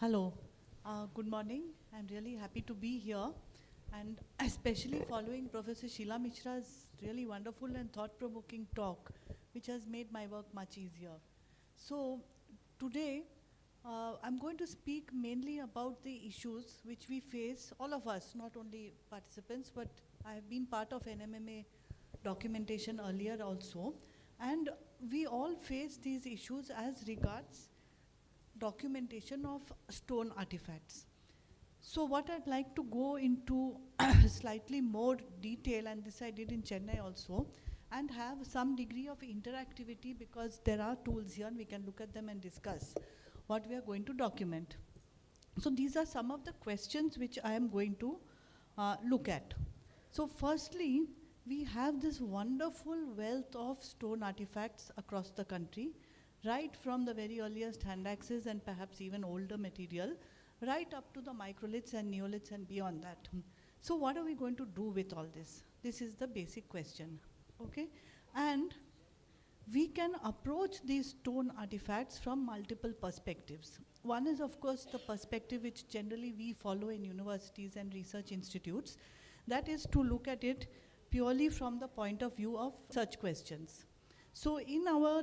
Hello, good morning. I'm really happy to be here, and especially following Professor Sheila Mishra's really wonderful and thought-provoking talk, which has made my work much easier. So today, I'm going to speak mainly about the issues which we face, all of us, not only participants, but I have been part of NMMA documentation earlier also, and we all face these issues as regards documentation of stone artifacts. So what I'd like to go into slightly more detail, and this I did in Chennai also, and have some degree of interactivity because there are tools here and we can look at them and discuss what we are going to document. So these are some of the questions which I am going to look at. So firstly, we have this wonderful wealth of stone artifacts across the country, right from the very earliest hand axes and perhaps even older material, right up to the microliths and neoliths and beyond that. So what are we going to do with all this? This is the basic question, okay? And we can approach these stone artifacts from multiple perspectives. One is, of course, the perspective which generally we follow in universities and research institutes. That is to look at it purely from the point of view of such questions. So in our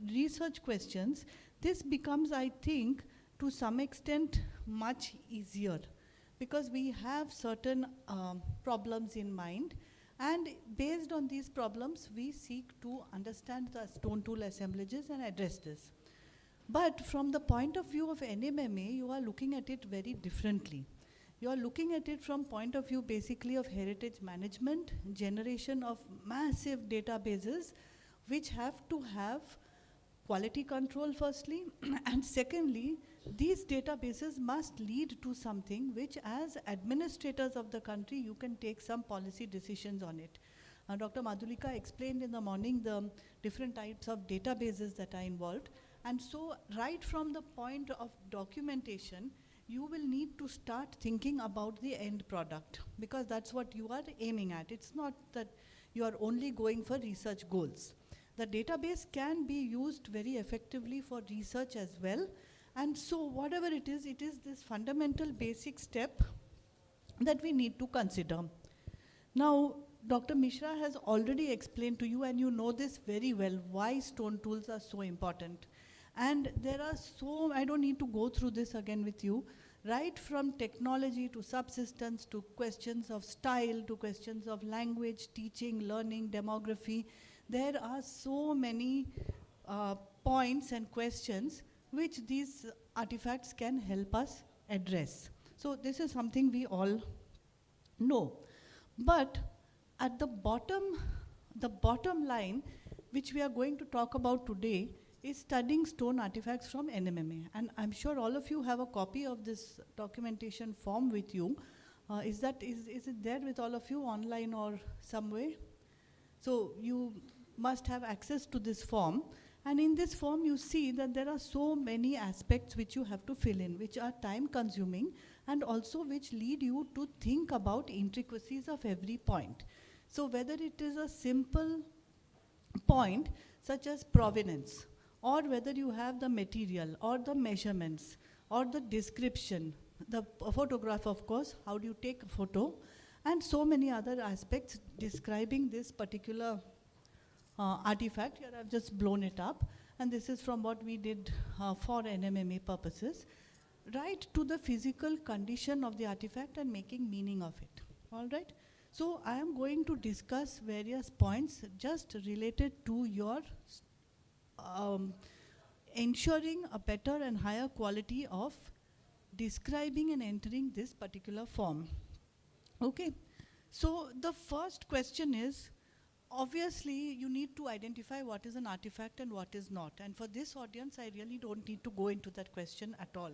research questions, this becomes, I think, to some extent much easier because we have certain problems in mind, and based on these problems, we seek to understand the stone tool assemblages and address this. But from the point of view of NMMA, you are looking at it very differently. You are looking at it from point of view basically of heritage management, generation of massive databases, which have to have quality control firstly, and secondly, these databases must lead to something which as administrators of the country, you can take some policy decisions on it. Dr. Madhulika explained in the morning the different types of databases that are involved, and so right from the point of documentation, you will need to start thinking about the end product because that's what you are aiming at. It's not that you are only going for research goals. The database can be used very effectively for research as well. And so whatever it is this fundamental basic step that we need to consider. Now, Dr. Mishra has already explained to you, and you know this very well, why stone tools are so important. And there are so, I don't need to go through this again with you, right from technology to subsistence to questions of style to questions of language, teaching, learning, demography. There are so many points and questions which these artifacts can help us address. So this is something we all know. But at the bottom line, which we are going to talk about today, is studying stone artifacts from NMMA. And I'm sure all of you have a copy of this documentation form with you. Is it there with all of you online or some way? So you must have access to this form, and in this form you see that there are so many aspects which you have to fill in, which are time consuming and also which lead you to think about intricacies of every point. So whether it is a simple point such as provenance, or whether you have the material or the measurements or the description, the photograph of course, how do you take a photo, and so many other aspects describing this particular artifact. Here I've just blown it up, and this is from what we did for NMMA purposes, right to the physical condition of the artifact and making meaning of it. All right? So I am going to discuss various points just related to your ensuring a better and higher quality of describing and entering this particular form. Okay? So the first question is, obviously, you need to identify what is an artifact and what is not. And for this audience, I really don't need to go into that question at all.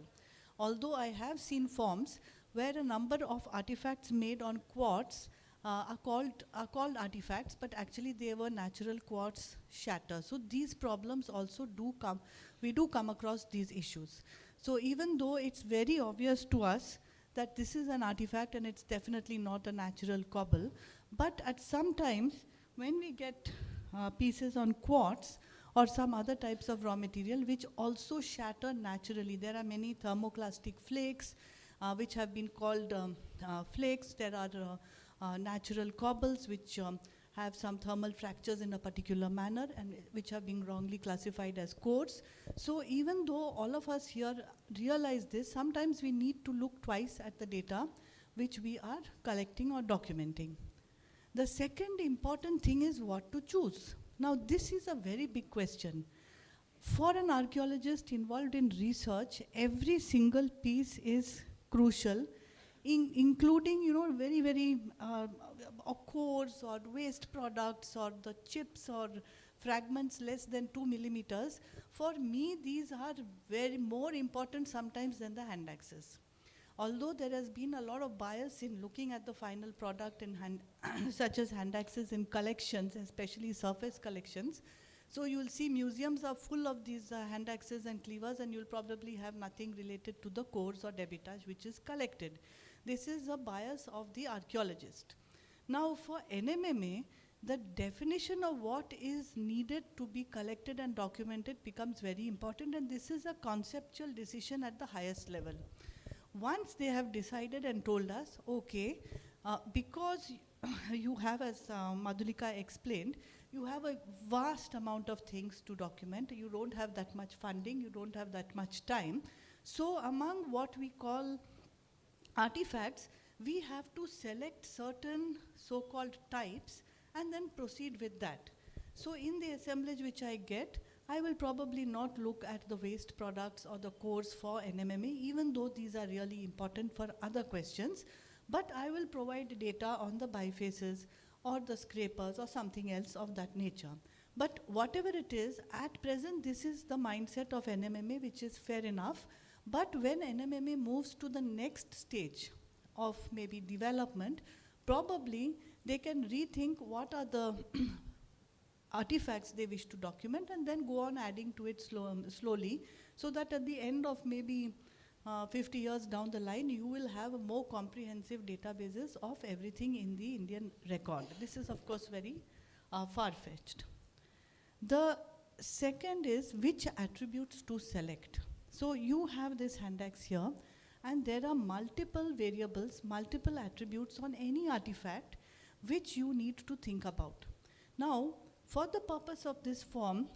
Although I have seen forms where a number of artifacts made on quartz are called artifacts, but actually they were natural quartz shatter. So these problems also do come, we do come across these issues. So even though it's very obvious to us that this is an artifact and it's definitely not a natural cobble, but at some times, when we get pieces on quartz, or some other types of raw material which also shatter naturally. There are many thermoclastic flakes which have been called flakes. There are natural cobbles which have some thermal fractures in a particular manner and which are being wrongly classified as cores. So even though all of us here realize this, sometimes we need to look twice at the data which we are collecting or documenting. The second important thing is what to choose. Now this is a very big question. For an archaeologist involved in research, every single piece is crucial, including very cores or waste products or the chips or fragments less than 2 millimeters. For me, these are very more important sometimes than the hand axes. Although there has been a lot of bias in looking at the final product in such as hand axes in collections, especially surface collections. So you'll see museums are full of these hand axes and cleavers, and you'll probably have nothing related to the cores or debitage which is collected. This is a bias of the archaeologist. Now for NMMA, the definition of what is needed to be collected and documented becomes very important, and this is a conceptual decision at the highest level. Once they have decided and told us, okay, because you have, as Madhulika explained, you have a vast amount of things to document. You don't have that much funding, you don't have that much time. So among what we call artifacts, we have to select certain so-called types and then proceed with that. So in the assemblage which I get, I will probably not look at the waste products or the cores for NMMA, even though these are really important for other questions, but I will provide data on the bifaces or the scrapers or something else of that nature. But whatever it is, at present this is the mindset of NMMA, which is fair enough. But when NMMA moves to the next stage of maybe development, probably they can rethink what are the artifacts they wish to document and then go on adding to it slowly, so that at the end of maybe 50 years down the line, you will have a more comprehensive databases of everything in the Indian record. This is of course very far-fetched. The second is which attributes to select. So you have this hand axe here, and there are multiple variables, multiple attributes on any artifact which you need to think about. Now, for the purpose of this form,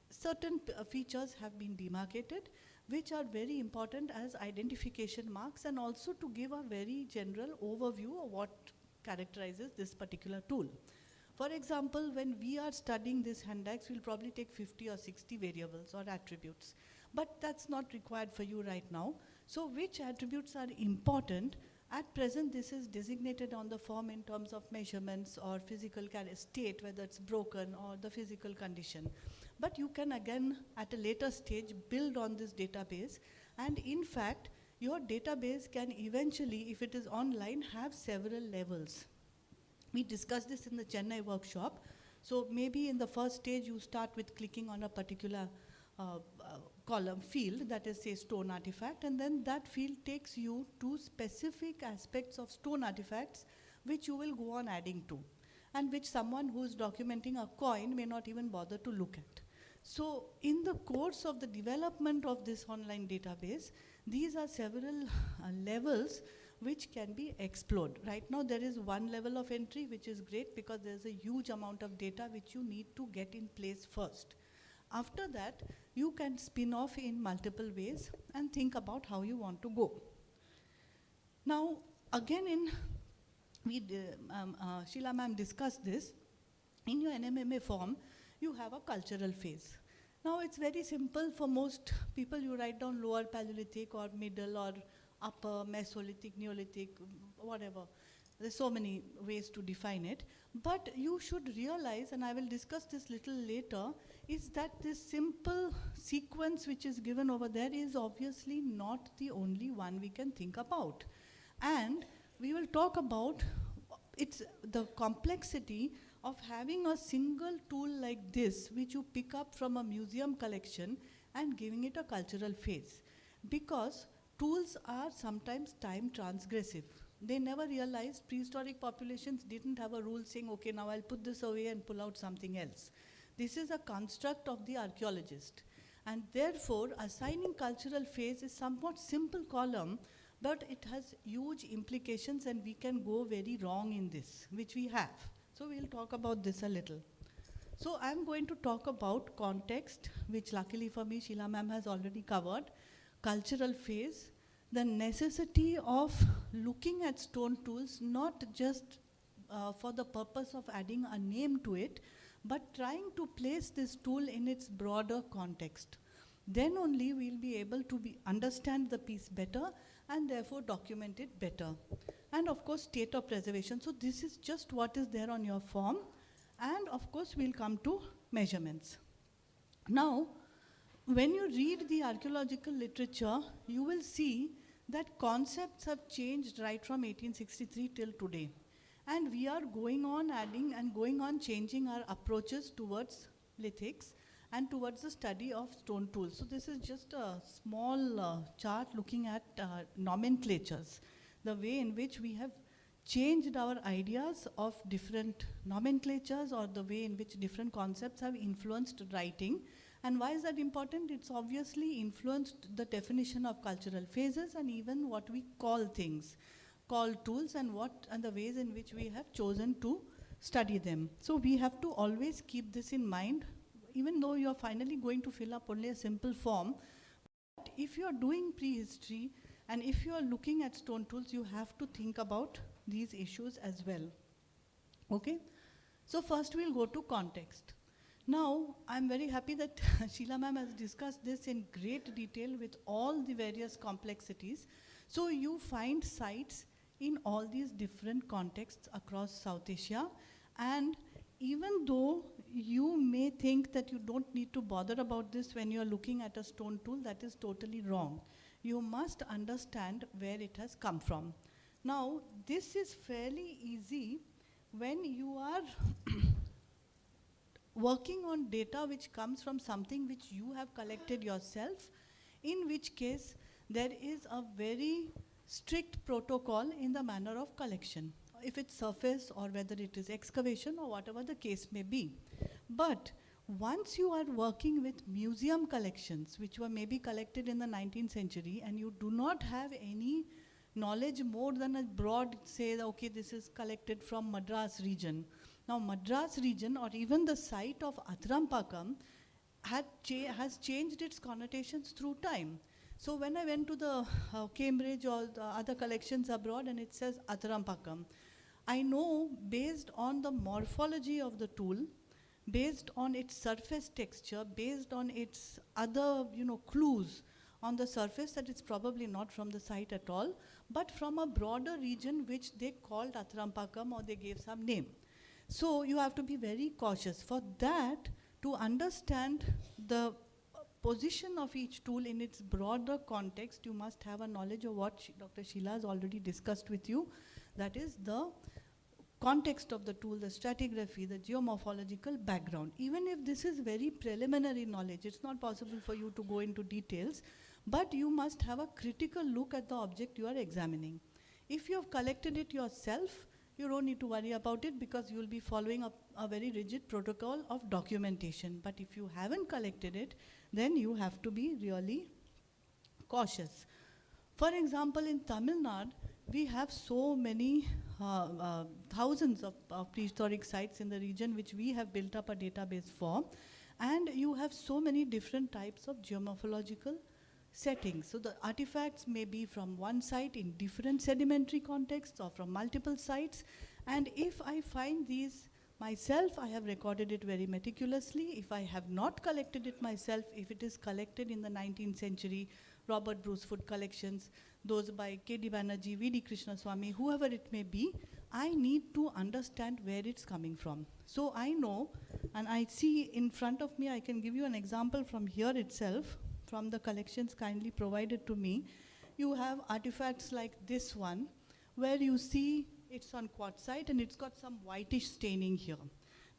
certain features have been demarcated, which are very important as identification marks, and also to give a very general overview of what characterizes this particular tool. For example, when we are studying this hand axe, we'll probably take 50 or 60 variables or attributes. But that's not required for you right now. So which attributes are important? At present, this is designated on the form in terms of measurements or physical state, whether it's broken or the physical condition. But you can again, at a later stage, build on this database. And in fact, your database can eventually, if it is online, have several levels. We discussed this in the Chennai workshop. So maybe in the first stage, you start with clicking on a particular column field, that is say stone artifact, and then that field takes you to specific aspects of stone artifacts which you will go on adding to, and which someone who is documenting a coin may not even bother to look at. So in the course of the development of this online database, these are several levels which can be explored. Right now there is one level of entry which is great because there is a huge amount of data which you need to get in place first. After that, you can spin off in multiple ways and think about how you want to go. Now, again, Sheila ma'am discussed this. In your NMMA form, you have a cultural phase. Now, it's very simple for most people. You write down lower Paleolithic or middle or upper Mesolithic, Neolithic, whatever. There's so many ways to define it. But you should realize, and I will discuss this little later, is that this simple sequence which is given over there is obviously not the only one we can think about. And we will talk about the complexity of having a single tool like this, which you pick up from a museum collection and giving it a cultural phase. Because tools are sometimes time transgressive. They never realized prehistoric populations didn't have a rule saying, okay, now I'll put this away and pull out something else. This is a construct of the archaeologist. And therefore, assigning cultural phase is somewhat simple column, but it has huge implications and we can go very wrong in this, which we have. So we'll talk about this a little. So I'm going to talk about context, which luckily for me, Sheila ma'am has already covered, cultural phase, the necessity of looking at stone tools, not just for the purpose of adding a name to it, but trying to place this tool in its broader context. Then only we'll be able to understand the piece better and therefore document it better. And of course, state of preservation. So this is just what is there on your form. And of course, we'll come to measurements. Now, when you read the archaeological literature, you will see that concepts have changed right from 1863 till today. And we are going on adding and going on changing our approaches towards lithics and towards the study of stone tools. So this is just a small chart looking at nomenclatures, the way in which we have changed our ideas of different nomenclatures or the way in which different concepts have influenced writing. And why is that important? It's obviously influenced the definition of cultural phases and even what we call things, call tools, and the ways in which we have chosen to study them. So we have to always keep this in mind, even though you're finally going to fill up only a simple form. But if you're doing prehistory and if you're looking at stone tools, you have to think about these issues as well. Okay? So first we'll go to context. Now, I'm very happy that Sheila ma'am has discussed this in great detail with all the various complexities. So you find sites in all these different contexts across South Asia, and even though you may think that you don't need to bother about this when you're looking at a stone tool, that is totally wrong. You must understand where it has come from. Now, this is fairly easy when you are working on data which comes from something which you have collected yourself, in which case there is a very strict protocol in the manner of collection, if it's surface or whether it is excavation or whatever the case may be. But once you are working with museum collections, which were maybe collected in the 19th century, and you do not have any knowledge more than a broad, say, okay, this is collected from Madras region. Now, Madras region or even the site of Athrampakam has changed its connotations through time. So when I went to the Cambridge or the other collections abroad and it says Athrampakam, I know based on the morphology of the tool, based on its surface texture, based on its other clues on the surface, that it's probably not from the site at all, but from a broader region which they called Athrampakam or they gave some name. So you have to be very cautious. For that, to understand the position of each tool in its broader context, you must have a knowledge of what Dr. Sheila has already discussed with you. That is the context of the tool, the stratigraphy, the geomorphological background. Even if this is very preliminary knowledge, it's not possible for you to go into details, but you must have a critical look at the object you are examining. If you have collected it yourself, you don't need to worry about it because you will be following a very rigid protocol of documentation. But if you haven't collected it, then you have to be really cautious. For example, in Tamil Nadu, we have so many thousands of prehistoric sites in the region which we have built up a database for, and you have so many different types of geomorphological settings. So the artifacts may be from one site in different sedimentary contexts or from multiple sites, and if I find these myself, I have recorded it very meticulously. If I have not collected it myself, if it is collected in the 19th century, Robert Brucefoot collections, those by K.D. Banerjee, V.D. Krishnaswamy, whoever it may be, I need to understand where it's coming from. So I know, and I see in front of me, I can give you an example from here itself, from the collections kindly provided to me. You have artifacts like this one, where you see it's on quartzite and it's got some whitish staining here.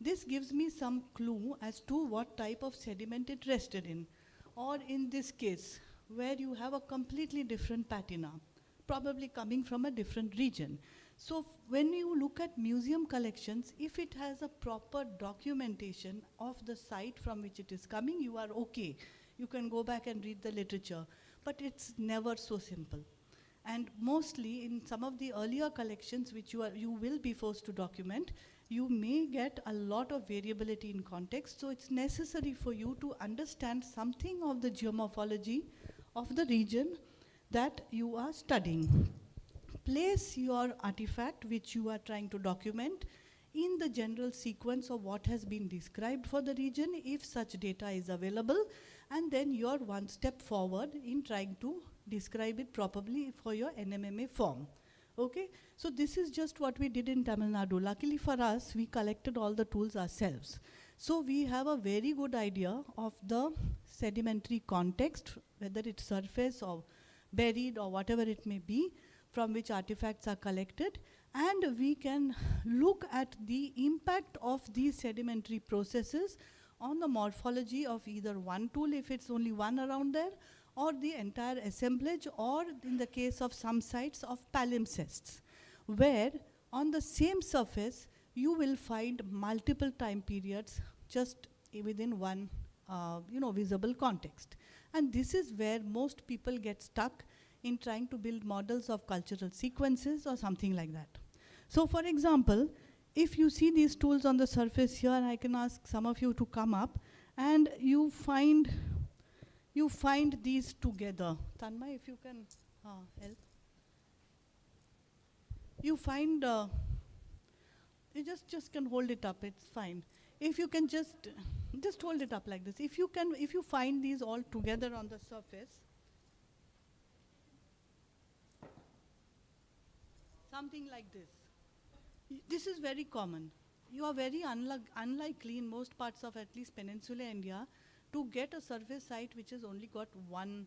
This gives me some clue as to what type of sediment it rested in. Or in this case, where you have a completely different patina, probably coming from a different region. So when you look at museum collections, if it has a proper documentation of the site from which it is coming, you are okay. You can go back and read the literature. But it's never so simple. And mostly in some of the earlier collections which you will be forced to document, you may get a lot of variability in context. So it's necessary for you to understand something of the geomorphology of the region that you are studying. Place your artifact which you are trying to document in the general sequence of what has been described for the region, if such data is available, and then you're one step forward in trying to describe it properly for your NMMA form. Okay, so this is just what we did in Tamil Nadu. Luckily for us, we collected all the tools ourselves. So we have a very good idea of the sedimentary context, whether it's surface or buried or whatever it may be, from which artifacts are collected, and we can look at the impact of these sedimentary processes on the morphology of either one tool, if it's only one around there, or the entire assemblage, or in the case of some sites of palimpsests, where on the same surface you will find multiple time periods just within one visible context. And this is where most people get stuck in trying to build models of cultural sequences or something like that. So for example, if you see these tools on the surface here, I can ask some of you to come up, and you find these together. Tanmay, if you can help. You find, you just can hold it up, it's fine. If you can just hold it up like this. If you find these all together on the surface, something like this. This is very common. You are very unlikely in most parts of at least peninsular India to get a surface site which has only got one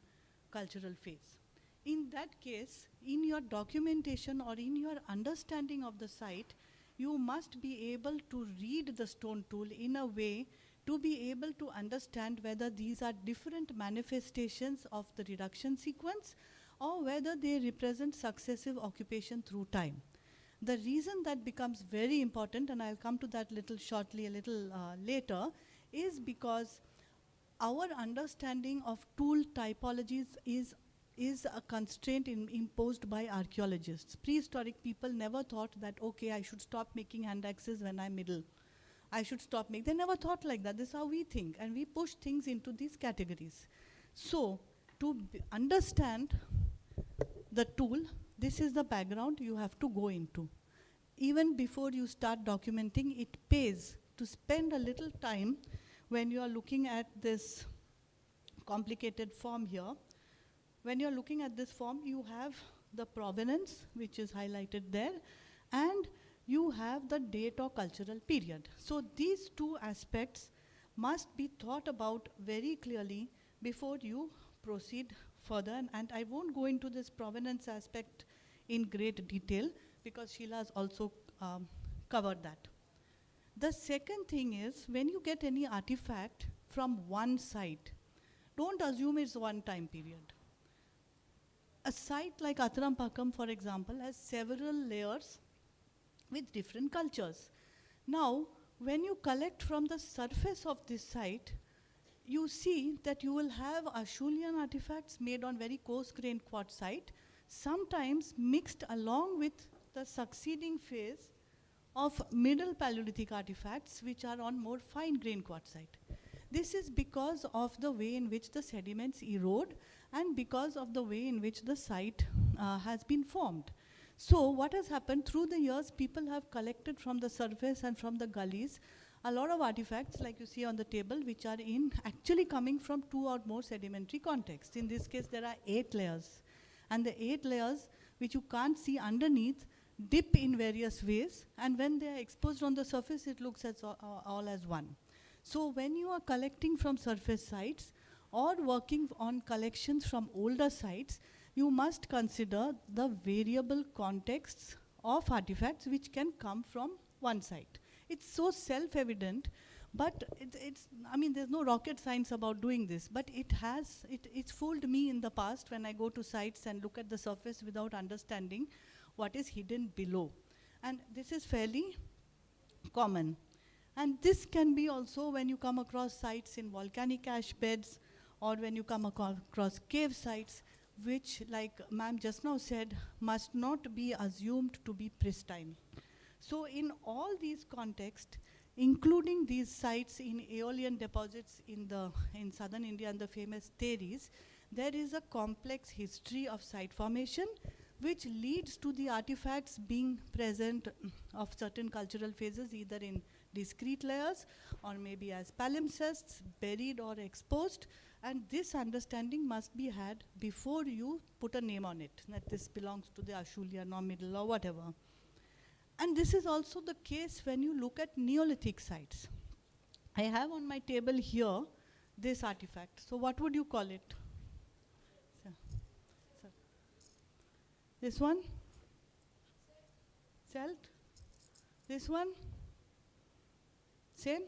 cultural phase. In that case, in your documentation or in your understanding of the site, you must be able to read the stone tool in a way to be able to understand whether these are different manifestations of the reduction sequence or whether they represent successive occupation through time. The reason that becomes very important, and I'll come to that a little later, is because our understanding of tool typologies is a constraint imposed by archaeologists. Prehistoric people never thought that, okay, I should stop making hand axes when I'm middle. I should stop making, they never thought like that. This is how we think, and we push things into these categories. So, to understand the tool, this is the background you have to go into. Even before you start documenting, it pays to spend a little time when you are looking at this complicated form here. When you're looking at this form, you have the provenance, which is highlighted there, and you have the date or cultural period. So these two aspects must be thought about very clearly before you proceed further. And I won't go into this provenance aspect in great detail because Sheila has also covered that. The second thing is, when you get any artifact from one site, don't assume it's one time period. A site like Athirampakkam, for example, has several layers with different cultures. Now, when you collect from the surface of this site, you see that you will have Acheulean artifacts made on very coarse-grained quartzite, sometimes mixed along with the succeeding phase of Middle Paleolithic artifacts, which are on more fine-grained quartzite. This is because of the way in which the sediments erode and because of the way in which the site has been formed. So what has happened through the years, people have collected from the surface and from the gullies a lot of artifacts, like you see on the table, which are actually coming from 2 or more sedimentary contexts. In this case, there are 8 layers. And the 8 layers, which you can't see underneath, dip in various ways. And when they are exposed on the surface, it looks as all as one. So when you are collecting from surface sites or working on collections from older sites, you must consider the variable contexts of artifacts which can come from one site. It's so self-evident, but there's no rocket science about doing this, but it's fooled me in the past when I go to sites and look at the surface without understanding what is hidden below. And this is fairly common. And this can be also when you come across sites in volcanic ash beds or when you come across cave sites, which, like ma'am just now said, must not be assumed to be pristine. So in all these contexts, including these sites in aeolian deposits in southern India and the famous Teris, there is a complex history of site formation which leads to the artifacts being present of certain cultural phases, either in discrete layers or maybe as palimpsests, buried or exposed. And this understanding must be had before you put a name on it, that this belongs to the Acheulean or Middle or whatever. And this is also the case when you look at Neolithic sites. I have on my table here this artifact. So what would you call it? This one? Celt? This one? Same?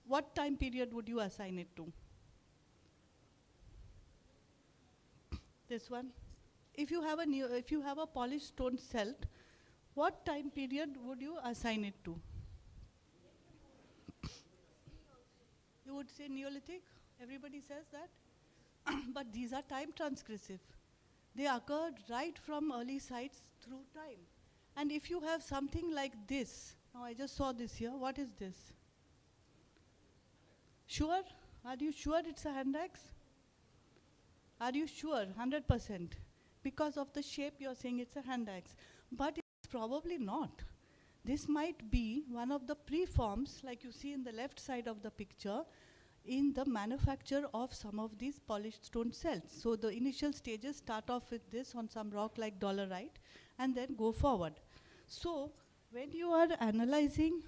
What time period would you assign it to? This one? If you have a polished stone celt, what time period would you assign it to? You would say Neolithic? Everybody says that? But these are time transgressive. They occurred right from early sites through time. And if you have something like this, now I just saw this here, what is this? Sure? Are you sure it's a hand axe? Are you sure? 100%. Because of the shape you're saying it's a hand axe. But it's probably not. This might be one of the preforms, like you see in the left side of the picture, in the manufacture of some of these polished stone celts. So the initial stages start off with this on some rock like dolerite and then go forward. So when you are analyzing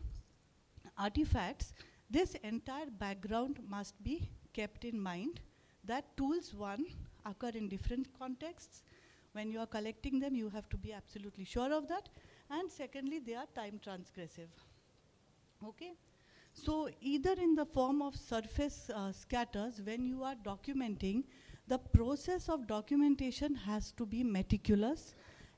artifacts, this entire background must be kept in mind, that tools, one, occur in different contexts. When you are collecting them, you have to be absolutely sure of that. And secondly, they are time transgressive. Okay? So either in the form of surface scatters, when you are documenting, the process of documentation has to be meticulous.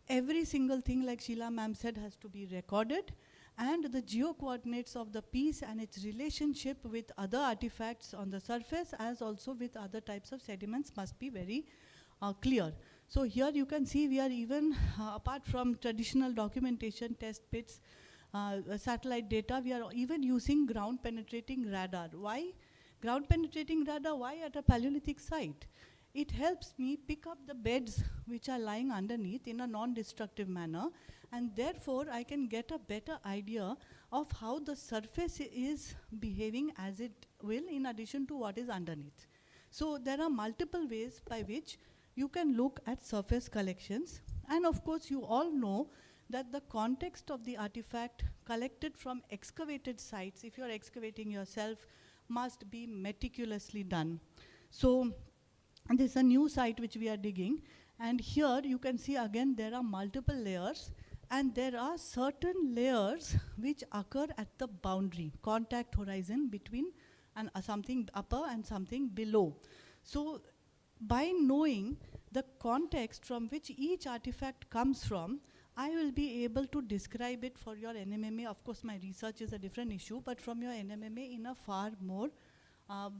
Every single thing, like Sheila ma'am said, has to be recorded. And the geo-coordinates of the piece and its relationship with other artifacts on the surface, as also with other types of sediments, must be very clear. So here you can see we are even, apart from traditional documentation, test pits, satellite data, we are even using ground penetrating radar. Why? Ground penetrating radar, why at a Paleolithic site? It helps me pick up the beds which are lying underneath in a non-destructive manner, and therefore I can get a better idea of how the surface is behaving as it will, in addition to what is underneath. So there are multiple ways by which you can look at surface collections. And of course you all know that the context of the artifact collected from excavated sites, if you're excavating yourself, must be meticulously done. So this is a new site which we are digging, and here you can see again there are multiple layers, and there are certain layers which occur at the boundary, contact horizon between something upper and something below. So by knowing the context from which each artifact comes from, I will be able to describe it for your NMMA. Of course, my research is a different issue, but from your NMMA in a far more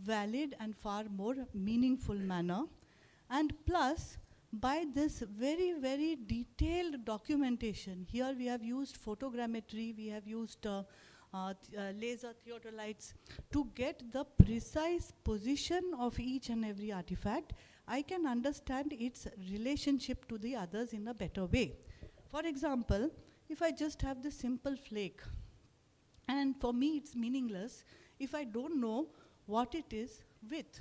valid and far more meaningful manner. And plus, by this very, very detailed documentation, here we have used photogrammetry, we have used laser theodolites to get the precise position of each and every artifact. I can understand its relationship to the others in a better way. For example, if I just have this simple flake, and for me it's meaningless if I don't know what it is with.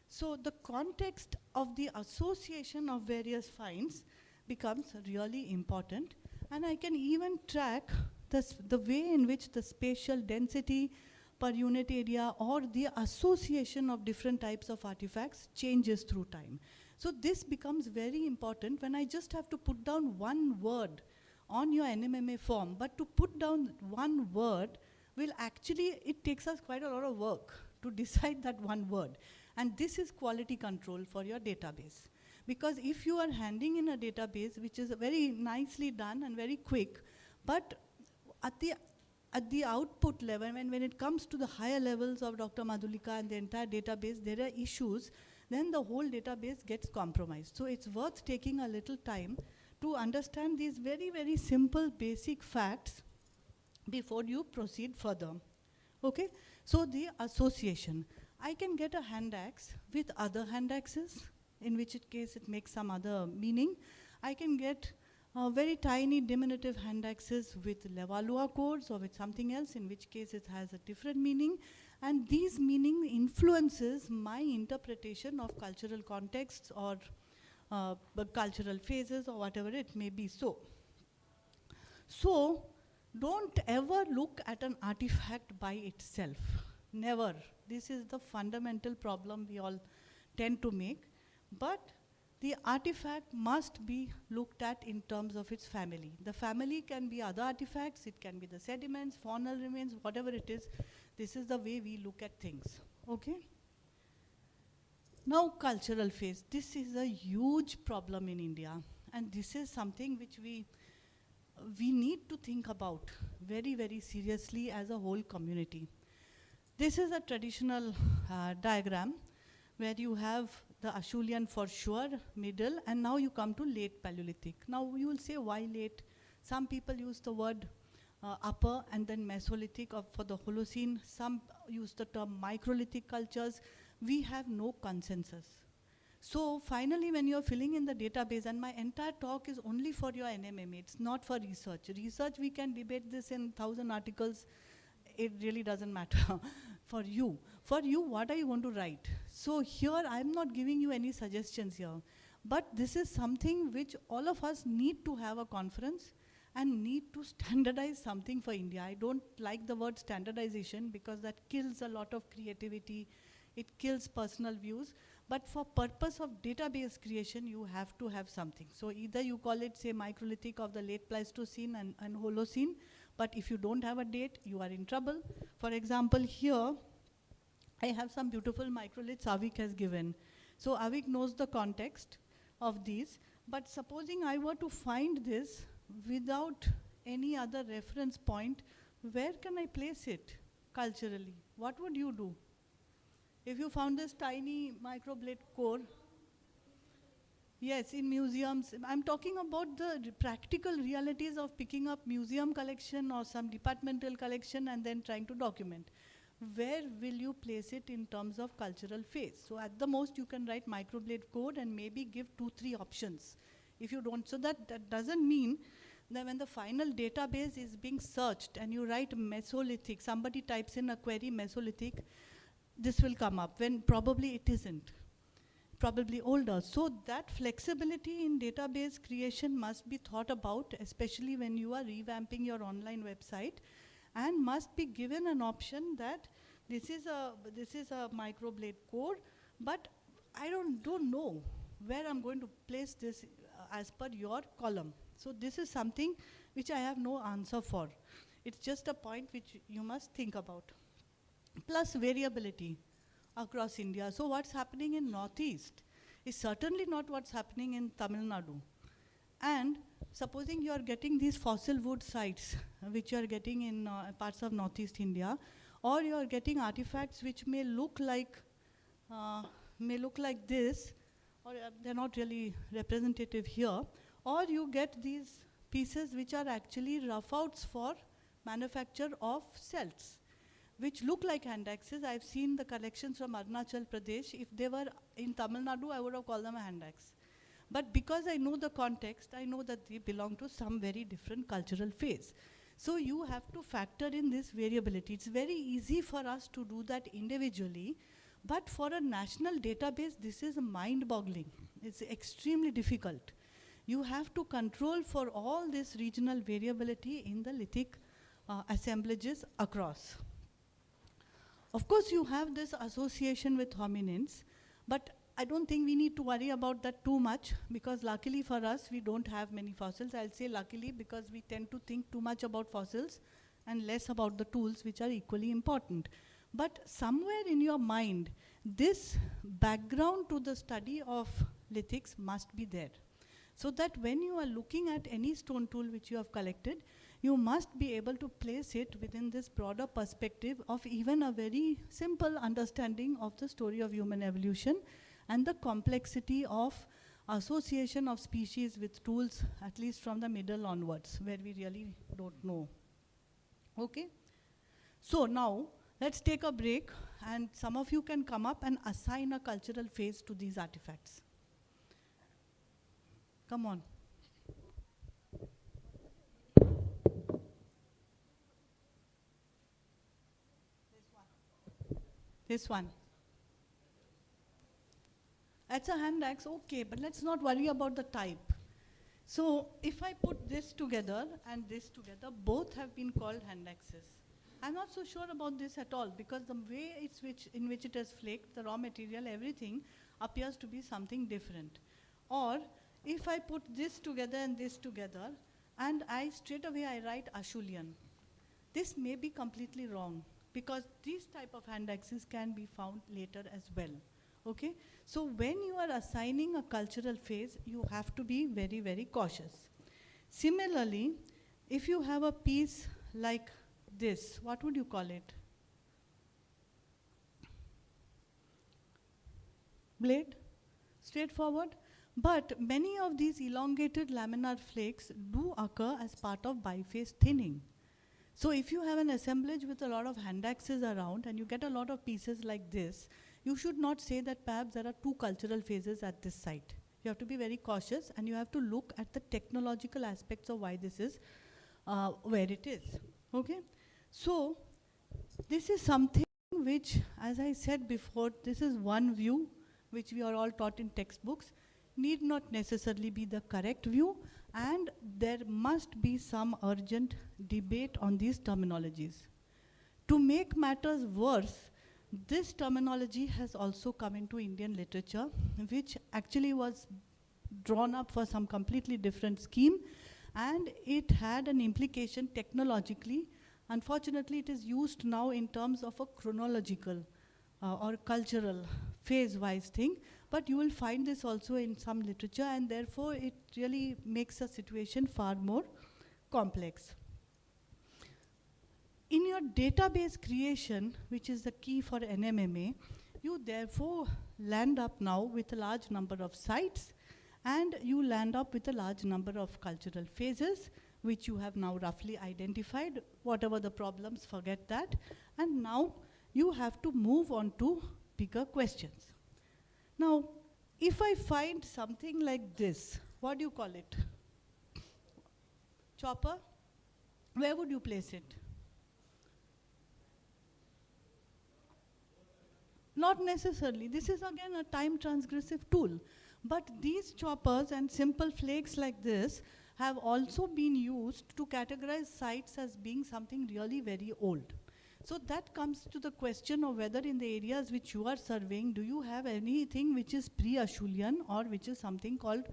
So the context of the association of various finds becomes really important, and I can even track the way in which the spatial density per unit area or the association of different types of artifacts changes through time. So this becomes very important when I just have to put down one word on your NMMA form. But to put down one word will actually, it takes us quite a lot of work to decide that one word. And this is quality control for your database. Because if you are handing in a database which is very nicely done and very quick, But at the output level, when it comes to the higher levels of Dr. Madhulika and the entire database, there are issues, then the whole database gets compromised. So it's worth taking a little time to understand these very, very simple basic facts before you proceed further. Okay? So the association. I can get a hand axe with other hand axes, in which case it makes some other meaning. I can get very tiny diminutive hand axes with Levallois codes or with something else, in which case it has a different meaning. And these meaning influences my interpretation of cultural contexts or cultural phases or whatever it may be. So don't ever look at an artifact by itself. Never. This is the fundamental problem we all tend to make. But the artifact must be looked at in terms of its family. The family can be other artifacts, it can be the sediments, faunal remains, whatever it is. This is the way we look at things. Okay? Now, cultural phase. This is a huge problem in India, and this is something which we need to think about very, very seriously as a whole community. This is a traditional diagram where you have the Acheulean for sure, middle, and now you come to late Paleolithic. Now you will say, why late? Some people use the word upper and then Mesolithic for the Holocene. Some use the term microlithic cultures. We have no consensus. So finally, when you're filling in the database, and my entire talk is only for your NMMA, it's not for research. Research, we can debate this in 1,000 articles. It really doesn't matter. For you, what are you going to write? So here, I'm not giving you any suggestions here. But this is something which all of us need to have a conference and need to standardize something for India. I don't like the word standardization because that kills a lot of creativity. It kills personal views. But for purpose of database creation, you have to have something. So either you call it, say, microlithic of the late Pleistocene and Holocene, but if you don't have a date, you are in trouble. For example, here, I have some beautiful microliths Avik has given. So Avik knows the context of these, but supposing I were to find this without any other reference point, where can I place it culturally? What would you do? If you found this tiny microblade core, yes, in museums. I'm talking about the practical realities of picking up museum collection or some departmental collection and then trying to document. Where will you place it in terms of cultural phase? So at the most, you can write microblade code and maybe give 2-3 options. If you don't, so that doesn't mean that when the final database is being searched and you write Mesolithic, somebody types in a query Mesolithic, this will come up, when probably it isn't. Probably older. So that flexibility in database creation must be thought about, especially when you are revamping your online website, and must be given an option that this is a microblade core, but I don't know where I'm going to place this as per your column. So this is something which I have no answer for. It's just a point which you must think about. Plus variability across India. So what's happening in Northeast is certainly not what's happening in Tamil Nadu. And supposing you are getting these fossil wood sites, which you are getting in parts of Northeast India, or you are getting artifacts which may look like this, or they're not really representative here, or you get these pieces which are actually roughouts for manufacture of celts, which look like hand axes. I've seen the collections from Arunachal Pradesh. If they were in Tamil Nadu, I would have called them a hand axe. But because I know the context, I know that they belong to some very different cultural phase. So you have to factor in this variability. It's very easy for us to do that individually, but for a national database, this is mind-boggling. It's extremely difficult. You have to control for all this regional variability in the lithic assemblages across. Of course, you have this association with hominins, but I don't think we need to worry about that too much, because luckily for us, we don't have many fossils. I'll say luckily because we tend to think too much about fossils and less about the tools, which are equally important. But somewhere in your mind, this background to the study of lithics must be there, so that when you are looking at any stone tool which you have collected, you must be able to place it within this broader perspective of even a very simple understanding of the story of human evolution and the complexity of association of species with tools, at least from the middle onwards, where we really don't know. Okay? So now, let's take a break, and some of you can come up and assign a cultural phase to these artifacts. Come on. This one. That's a hand axe, okay, but let's not worry about the type. So if I put this together and this together, both have been called hand axes. I'm not so sure about this at all, because the way in which it has flaked, the raw material, everything appears to be something different. Or if I put this together and straight away I write Acheulean, this may be completely wrong, because these type of hand axes can be found later as well. Okay? So when you are assigning a cultural phase, you have to be very, very cautious. Similarly, if you have a piece like this, what would you call it? Blade? Straightforward? But many of these elongated laminar flakes do occur as part of biface thinning. So if you have an assemblage with a lot of hand axes around and you get a lot of pieces like this, you should not say that perhaps there are two cultural phases at this site. You have to be very cautious, and you have to look at the technological aspects of why this is where it is. Okay? So this is something which, as I said before, this is one view which we are all taught in textbooks, need not necessarily be the correct view, and there must be some urgent debate on these terminologies. To make matters worse, this terminology has also come into Indian literature, which actually was drawn up for some completely different scheme, and it had an implication technologically. Unfortunately, it is used now in terms of a chronological or cultural phase-wise thing, but you will find this also in some literature, and therefore it really makes the situation far more complex. In your database creation, which is the key for NMMA, you therefore land up now with a large number of sites, and you land up with a large number of cultural phases, which you have now roughly identified. Whatever the problems, forget that. And now you have to move on to bigger questions. Now, if I find something like this, what do you call it? Chopper? Where would you place it? Not necessarily. This is again a time transgressive tool. But these choppers and simple flakes like this have also been used to categorize sites as being something really very old. So that comes to the question of whether in the areas which you are surveying, do you have anything which is pre-Acheulean or which is something called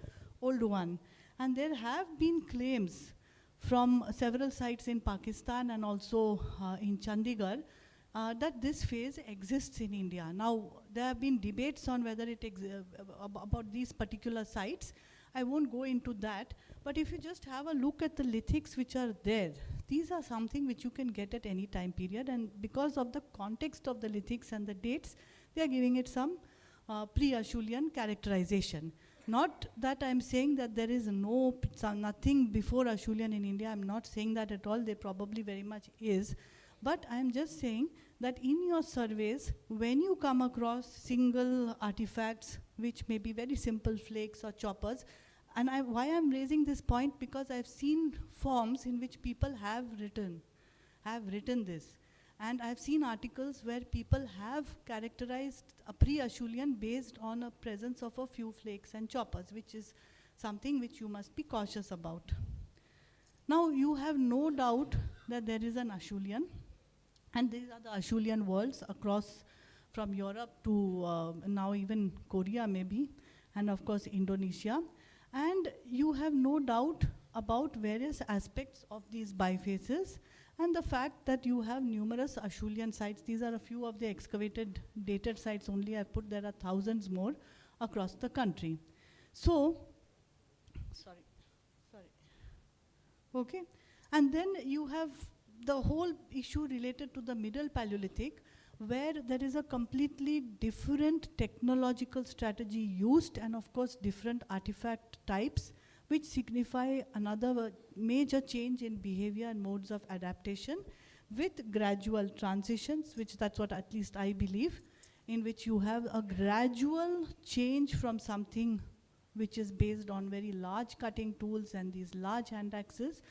Old One. And there have been claims from several sites in Pakistan and also in Chandigarh that this phase exists in India. Now, there have been debates on whether it about these particular sites. I won't go into that, but if you just have a look at the lithics which are there, these are something which you can get at any time period, and because of the context of the lithics and the dates, they are giving it some pre-Acheulean characterization. Not that I'm saying that there is nothing before Acheulean in India. I'm not saying that at all. There probably very much is. But I'm just saying that in your surveys, when you come across single artifacts, which may be very simple flakes or choppers, and why I'm raising this point, because I've seen forms in which people have written this. And I've seen articles where people have characterized a pre-Acheulean based on a presence of a few flakes and choppers, which is something which you must be cautious about. Now, you have no doubt that there is an Acheulean, and these are the Acheulean worlds across from Europe to now even Korea maybe, and of course Indonesia. And you have no doubt about various aspects of these bifaces and the fact that you have numerous Acheulean sites. These are a few of the excavated, dated sites only. I've put there are thousands more across the country. So, okay. And then you have the whole issue related to the Middle Paleolithic, where there is a completely different technological strategy used, and of course different artifact types, which signify another major change in behavior and modes of adaptation, with gradual transitions, which that's what at least I believe, in which you have a gradual change from something which is based on very large cutting tools and these large hand axes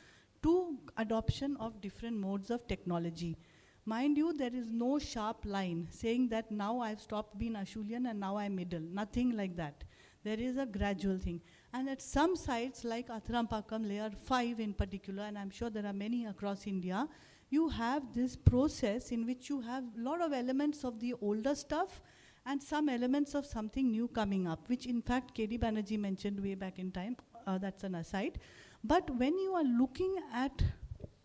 to adoption of different modes of technology. Mind you, there is no sharp line saying that now I've stopped being Acheulean and now I'm middle. Nothing like that. There is a gradual thing. And at some sites like Athirampakam, layer 5 in particular, and I'm sure there are many across India, you have this process in which you have a lot of elements of the older stuff and some elements of something new coming up, which in fact K.D. Banerjee mentioned way back in time. That's an aside. But when you are looking at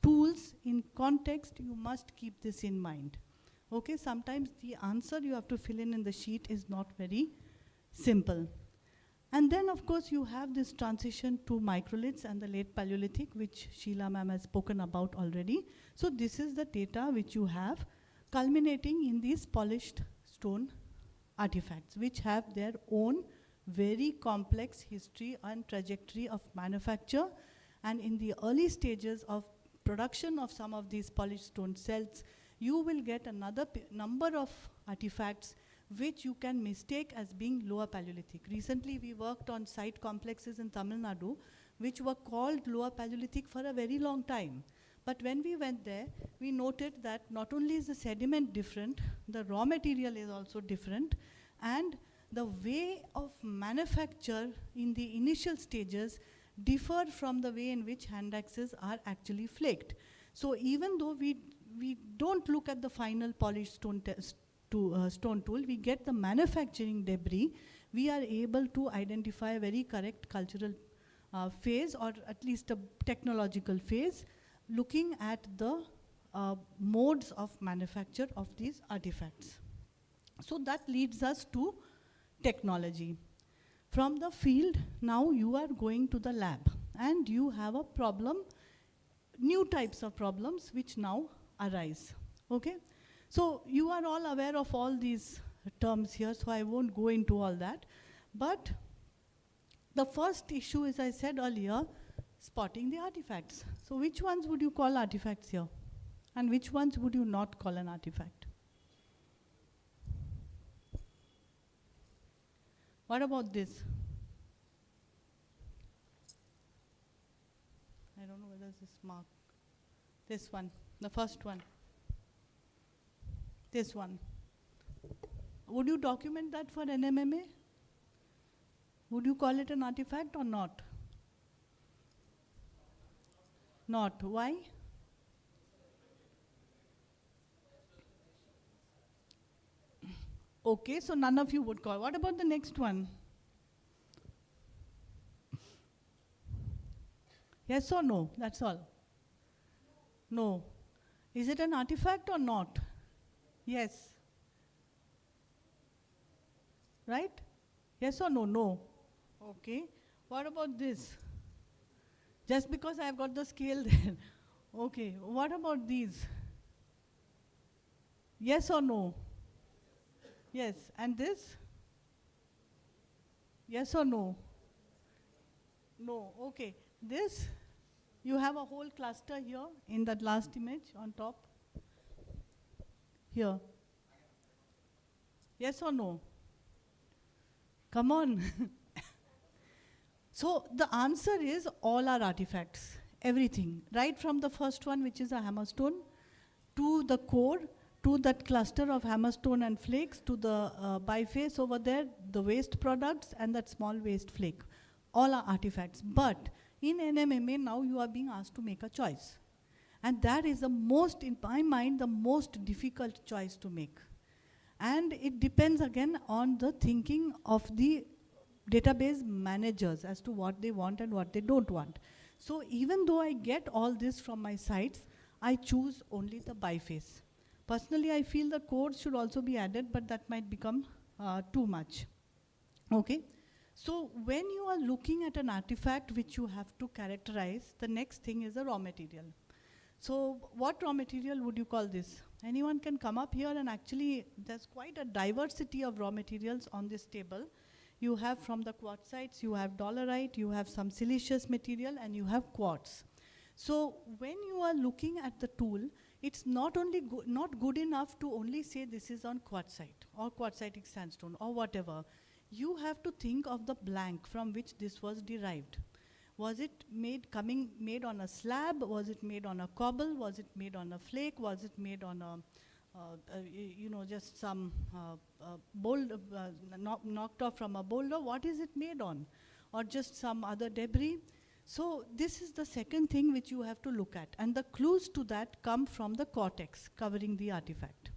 tools in context, you must keep this in mind. Okay, sometimes the answer you have to fill in the sheet is not very simple. And then, of course, you have this transition to microliths and the late Paleolithic, which Sheila ma'am has spoken about already. So this is the data which you have, culminating in these polished stone artifacts, which have their own very complex history and trajectory of manufacture. And in the early stages of production of some of these polished stone cells, you will get another number of artifacts which you can mistake as being lower Paleolithic. Recently, we worked on site complexes in Tamil Nadu, which were called lower Paleolithic for a very long time. But when we went there, we noted that not only is the sediment different, the raw material is also different, and the way of manufacture in the initial stages differ from the way in which hand axes are actually flaked. So even though we don't look at the final polished stone stone tool, we get the manufacturing debris, we are able to identify a very correct cultural phase, or at least a technological phase, looking at the modes of manufacture of these artifacts. So that leads us to technology. From the field, now you are going to the lab, and you have a problem, new types of problems which now arise. Okay? So you are all aware of all these terms here, so I won't go into all that. But the first issue, as I said earlier, spotting the artifacts. So which ones would you call artifacts here? And which ones would you not call an artifact? What about this? I don't know whether this mark. This one, the first one. This one. Would you document that for NMMA? Would you call it an artifact or not? Not. Why? Okay, so none of you would call. What about the next one? Yes or no? That's all. No. Is it an artifact or not? Yes. Right? Yes or no? No. Okay. What about this? Just because I've got the scale there. Okay. What about these? Yes or no? Yes. And this? Yes or no? No. Okay. This, you have a whole cluster here in that last image on top. Here. Yes or no? Come on. So the answer is all are artifacts. Everything. Right from the first one, which is a hammerstone, to the core, to that cluster of hammerstone and flakes, to the biface over there, the waste products, and that small waste flake. All are artifacts. But in NMMA, now you are being asked to make a choice. And that is the most, in my mind, the most difficult choice to make. And it depends again on the thinking of the database managers as to what they want and what they don't want. So even though I get all this from my sites, I choose only the biface. Personally, I feel the codes should also be added, but that might become too much. Okay? So when you are looking at an artifact which you have to characterize, the next thing is the raw material. So what raw material would you call this? Anyone can come up here, and actually there's quite a diversity of raw materials on this table. You have from the quartzites, you have dolerite, you have some siliceous material, and you have quartz. So when you are looking at the tool, it's not only not good enough to only say this is on quartzite or quartzitic sandstone or whatever. You have to think of the blank from which this was derived. Was it made on a slab? Was it made on a cobble? Was it made on a flake? Was it made on a just some boulder knocked off from a boulder? What is it made on? Or just some other debris? So this is the second thing which you have to look at, and the clues to that come from the cortex covering the artifact.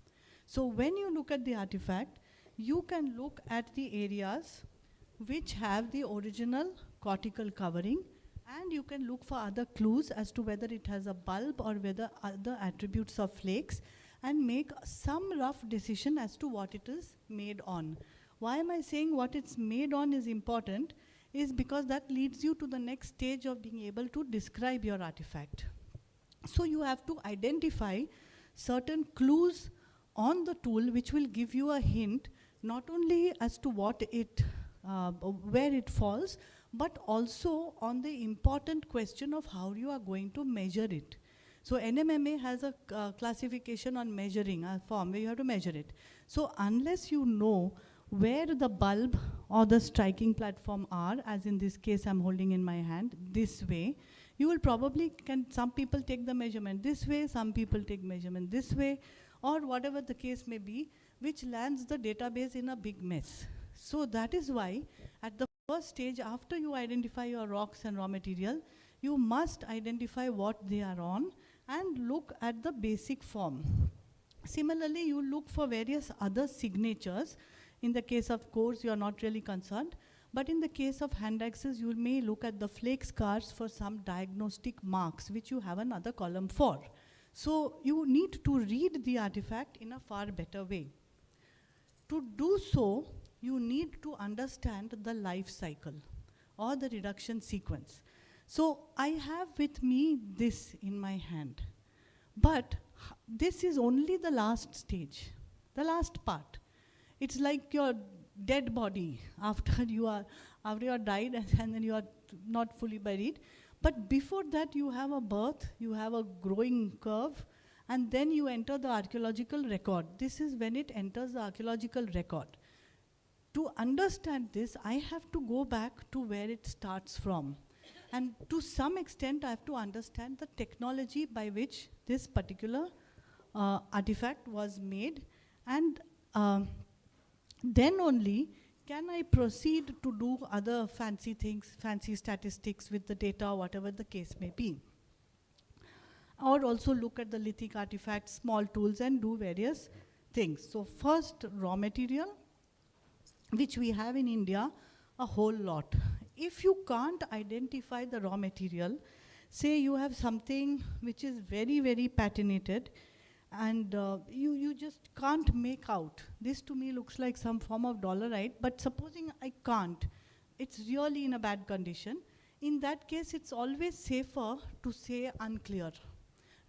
So when you look at the artifact, you can look at the areas which have the original cortical covering, and you can look for other clues as to whether it has a bulb or whether other attributes of flakes, and make some rough decision as to what it is made on. Why am I saying what it's made on is important? Is because that leads you to the next stage of being able to describe your artifact. So you have to identify certain clues on the tool which will give you a hint, not only as to what it, where it falls, but also on the important question of how you are going to measure it. So NMMA has a classification on measuring, a form where you have to measure it. So unless you know where the bulb or the striking platform are, as in this case I'm holding in my hand, this way, you will probably, some people take the measurement this way, some people take measurement this way, or whatever the case may be, which lands the database in a big mess. So that is why at the first stage, after you identify your rocks and raw material, you must identify what they are on and look at the basic form. Similarly, you look for various other signatures. In the case of cores, you are not really concerned. But in the case of hand axes, you may look at the flake scars for some diagnostic marks, which you have another column for. So you need to read the artifact in a far better way. To do so, you need to understand the life cycle or the reduction sequence. So I have with me this in my hand. But this is only the last stage, the last part. It's like your dead body after you are died and then you are not fully buried. But before that, you have a birth, you have a growing curve, and then you enter the archaeological record. This is when it enters the archaeological record. To understand this, I have to go back to where it starts from. And to some extent, I have to understand the technology by which this particular artifact was made, and then only can I proceed to do other fancy things, fancy statistics with the data, whatever the case may be. Or also look at the lithic artifacts, small tools, and do various things. So first, raw material, which we have in India a whole lot. If you can't identify the raw material, say you have something which is very, very patinated, and you just can't make out. This to me looks like some form of dolerite, but supposing I can't, it's really in a bad condition. In that case, it's always safer to say unclear,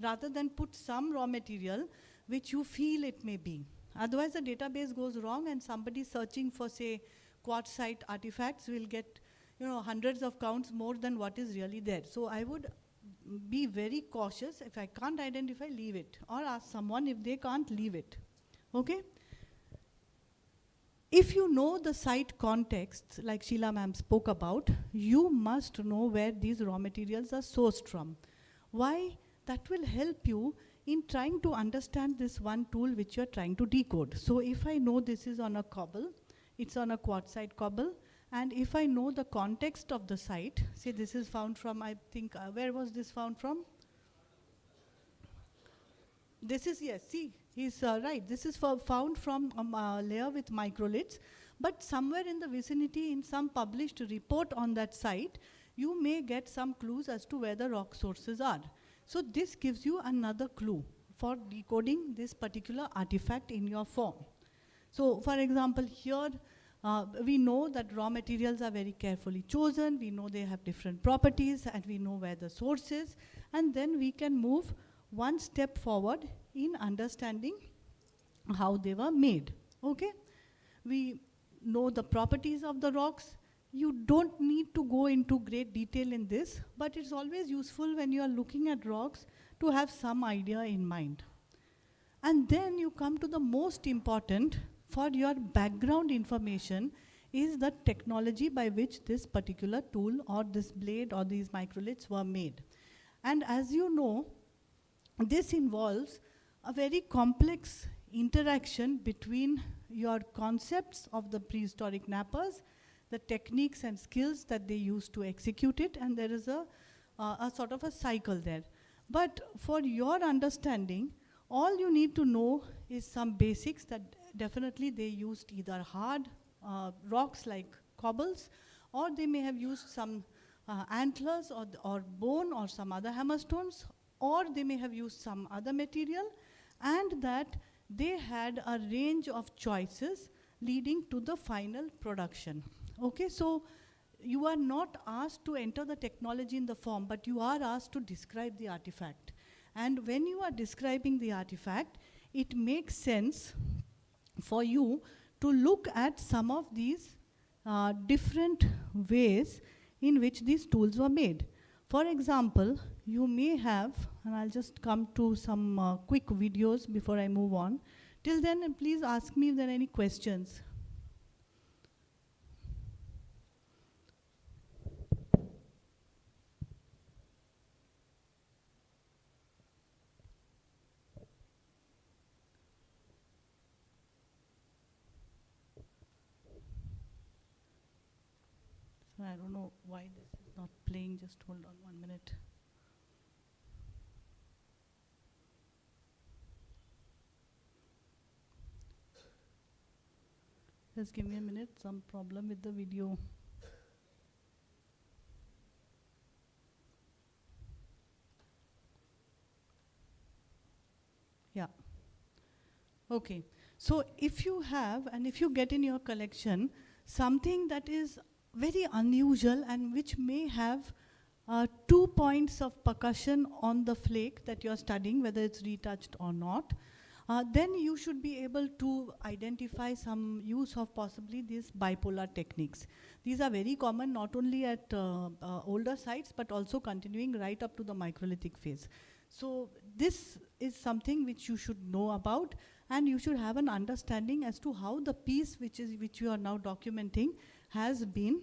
rather than put some raw material which you feel it may be. Otherwise, the database goes wrong, and somebody searching for, say, quartzite artifacts will get hundreds of counts more than what is really there. So I would be very cautious. If I can't identify, leave it. Or ask someone. If they can't, leave it. Okay? If you know the site context, like Sheila ma'am spoke about, you must know where these raw materials are sourced from. Why? That will help you in trying to understand this one tool which you're trying to decode. So if I know this is on a cobble, it's on a quartzite cobble, and if I know the context of the site, say this is found from, I think, where was this found from? This is, yes, see, he's right. This is found from a layer with microliths, but somewhere in the vicinity, in some published report on that site, you may get some clues as to where the rock sources are. So this gives you another clue for decoding this particular artifact in your form. So for example, here, we know that raw materials are very carefully chosen, we know they have different properties, and we know where the source is, and then we can move one step forward in understanding how they were made. Okay? We know the properties of the rocks. You don't need to go into great detail in this, but it's always useful when you are looking at rocks to have some idea in mind. And then you come to the most important for your background information is the technology by which this particular tool or this blade or these microliths were made. And as you know, this involves a very complex interaction between your concepts of the prehistoric knappers, the techniques and skills that they used to execute it, and there is a sort of a cycle there. But for your understanding, all you need to know is some basics that definitely they used either hard rocks like cobbles, or they may have used some antlers or bone or some other hammerstones, or they may have used some other material, and that they had a range of choices leading to the final production. Okay, so you are not asked to enter the technology in the form, but you are asked to describe the artifact. And when you are describing the artifact, it makes sense for you to look at some of these different ways in which these tools were made. For example, you may have, and I'll just come to some quick videos before I move on. Till then, please ask me if there are any questions. I don't know why this is not playing. Just hold on 1 minute. Just give me a minute. Some problem with the video. Yeah. Okay. So if you have, and if you get in your collection something that is very unusual and which may have 2 points of percussion on the flake that you're studying, whether it's retouched or not, then you should be able to identify some use of possibly these bipolar techniques. These are very common not only at older sites but also continuing right up to the microlithic phase. So this is something which you should know about, and you should have an understanding as to how the piece which you are now documenting has been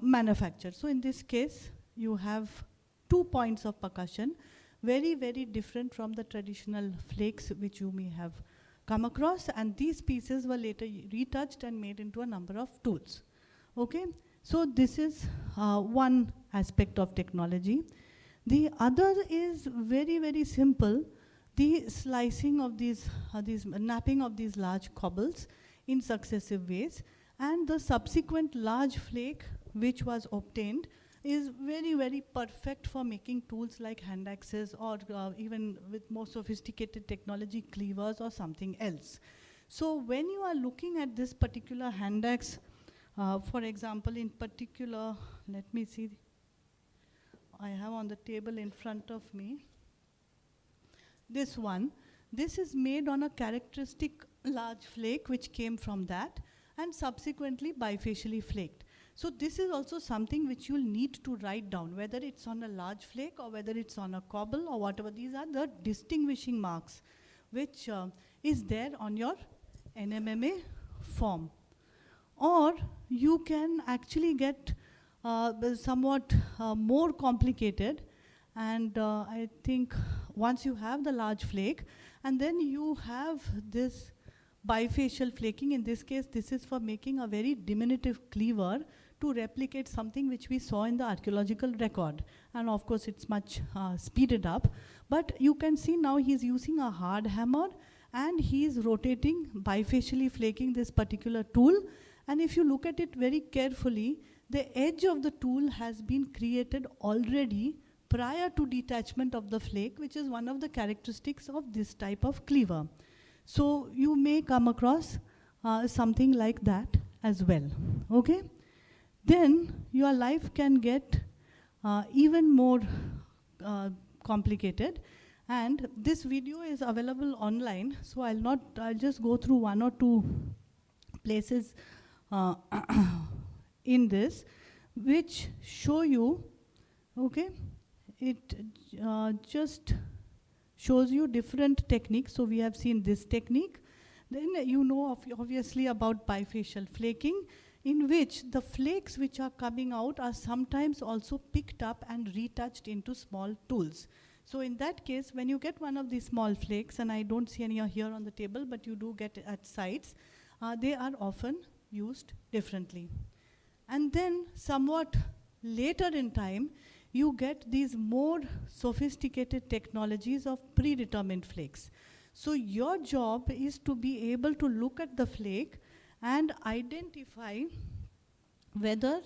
manufactured. So in this case, you have 2 points of percussion, very, very different from the traditional flakes which you may have come across, and these pieces were later retouched and made into a number of tools. Okay, so this is one aspect of technology. The other is very, very simple, the slicing of these napping of these large cobbles in successive ways, and the subsequent large flake which was obtained is very, very perfect for making tools like hand axes or even with more sophisticated technology, cleavers or something else. So when you are looking at this particular hand axe, for example, in particular, let me see, I have on the table in front of me, this one. This is made on a characteristic large flake which came from that, and subsequently bifacially flaked. So this is also something which you'll need to write down, whether it's on a large flake or whether it's on a cobble or whatever. These are the distinguishing marks which is there on your NMMA form. Or you can actually get somewhat more complicated, and I think once you have the large flake and then you have this bifacial flaking, in this case this is for making a very diminutive cleaver to replicate something which we saw in the archaeological record, and of course it's much speeded up, but you can see now he's using a hard hammer and he's rotating, bifacially flaking this particular tool, and if you look at it very carefully, the edge of the tool has been created already prior to detachment of the flake, which is one of the characteristics of this type of cleaver. So you may come across something like that as well. Okay? Then your life can get even more complicated, And this video is available online, so I'll just go through one or two places uh, in this, which show you, okay, it just shows you different techniques. So we have seen this technique. Then you know obviously about bifacial flaking, in which the flakes which are coming out are sometimes also picked up and retouched into small tools. So in that case, when you get one of these small flakes, and I don't see any here on the table, but you do get at sites, they are often used differently. And then somewhat later in time, you get these more sophisticated technologies of predetermined flakes. So your job is to be able to look at the flake and identify whether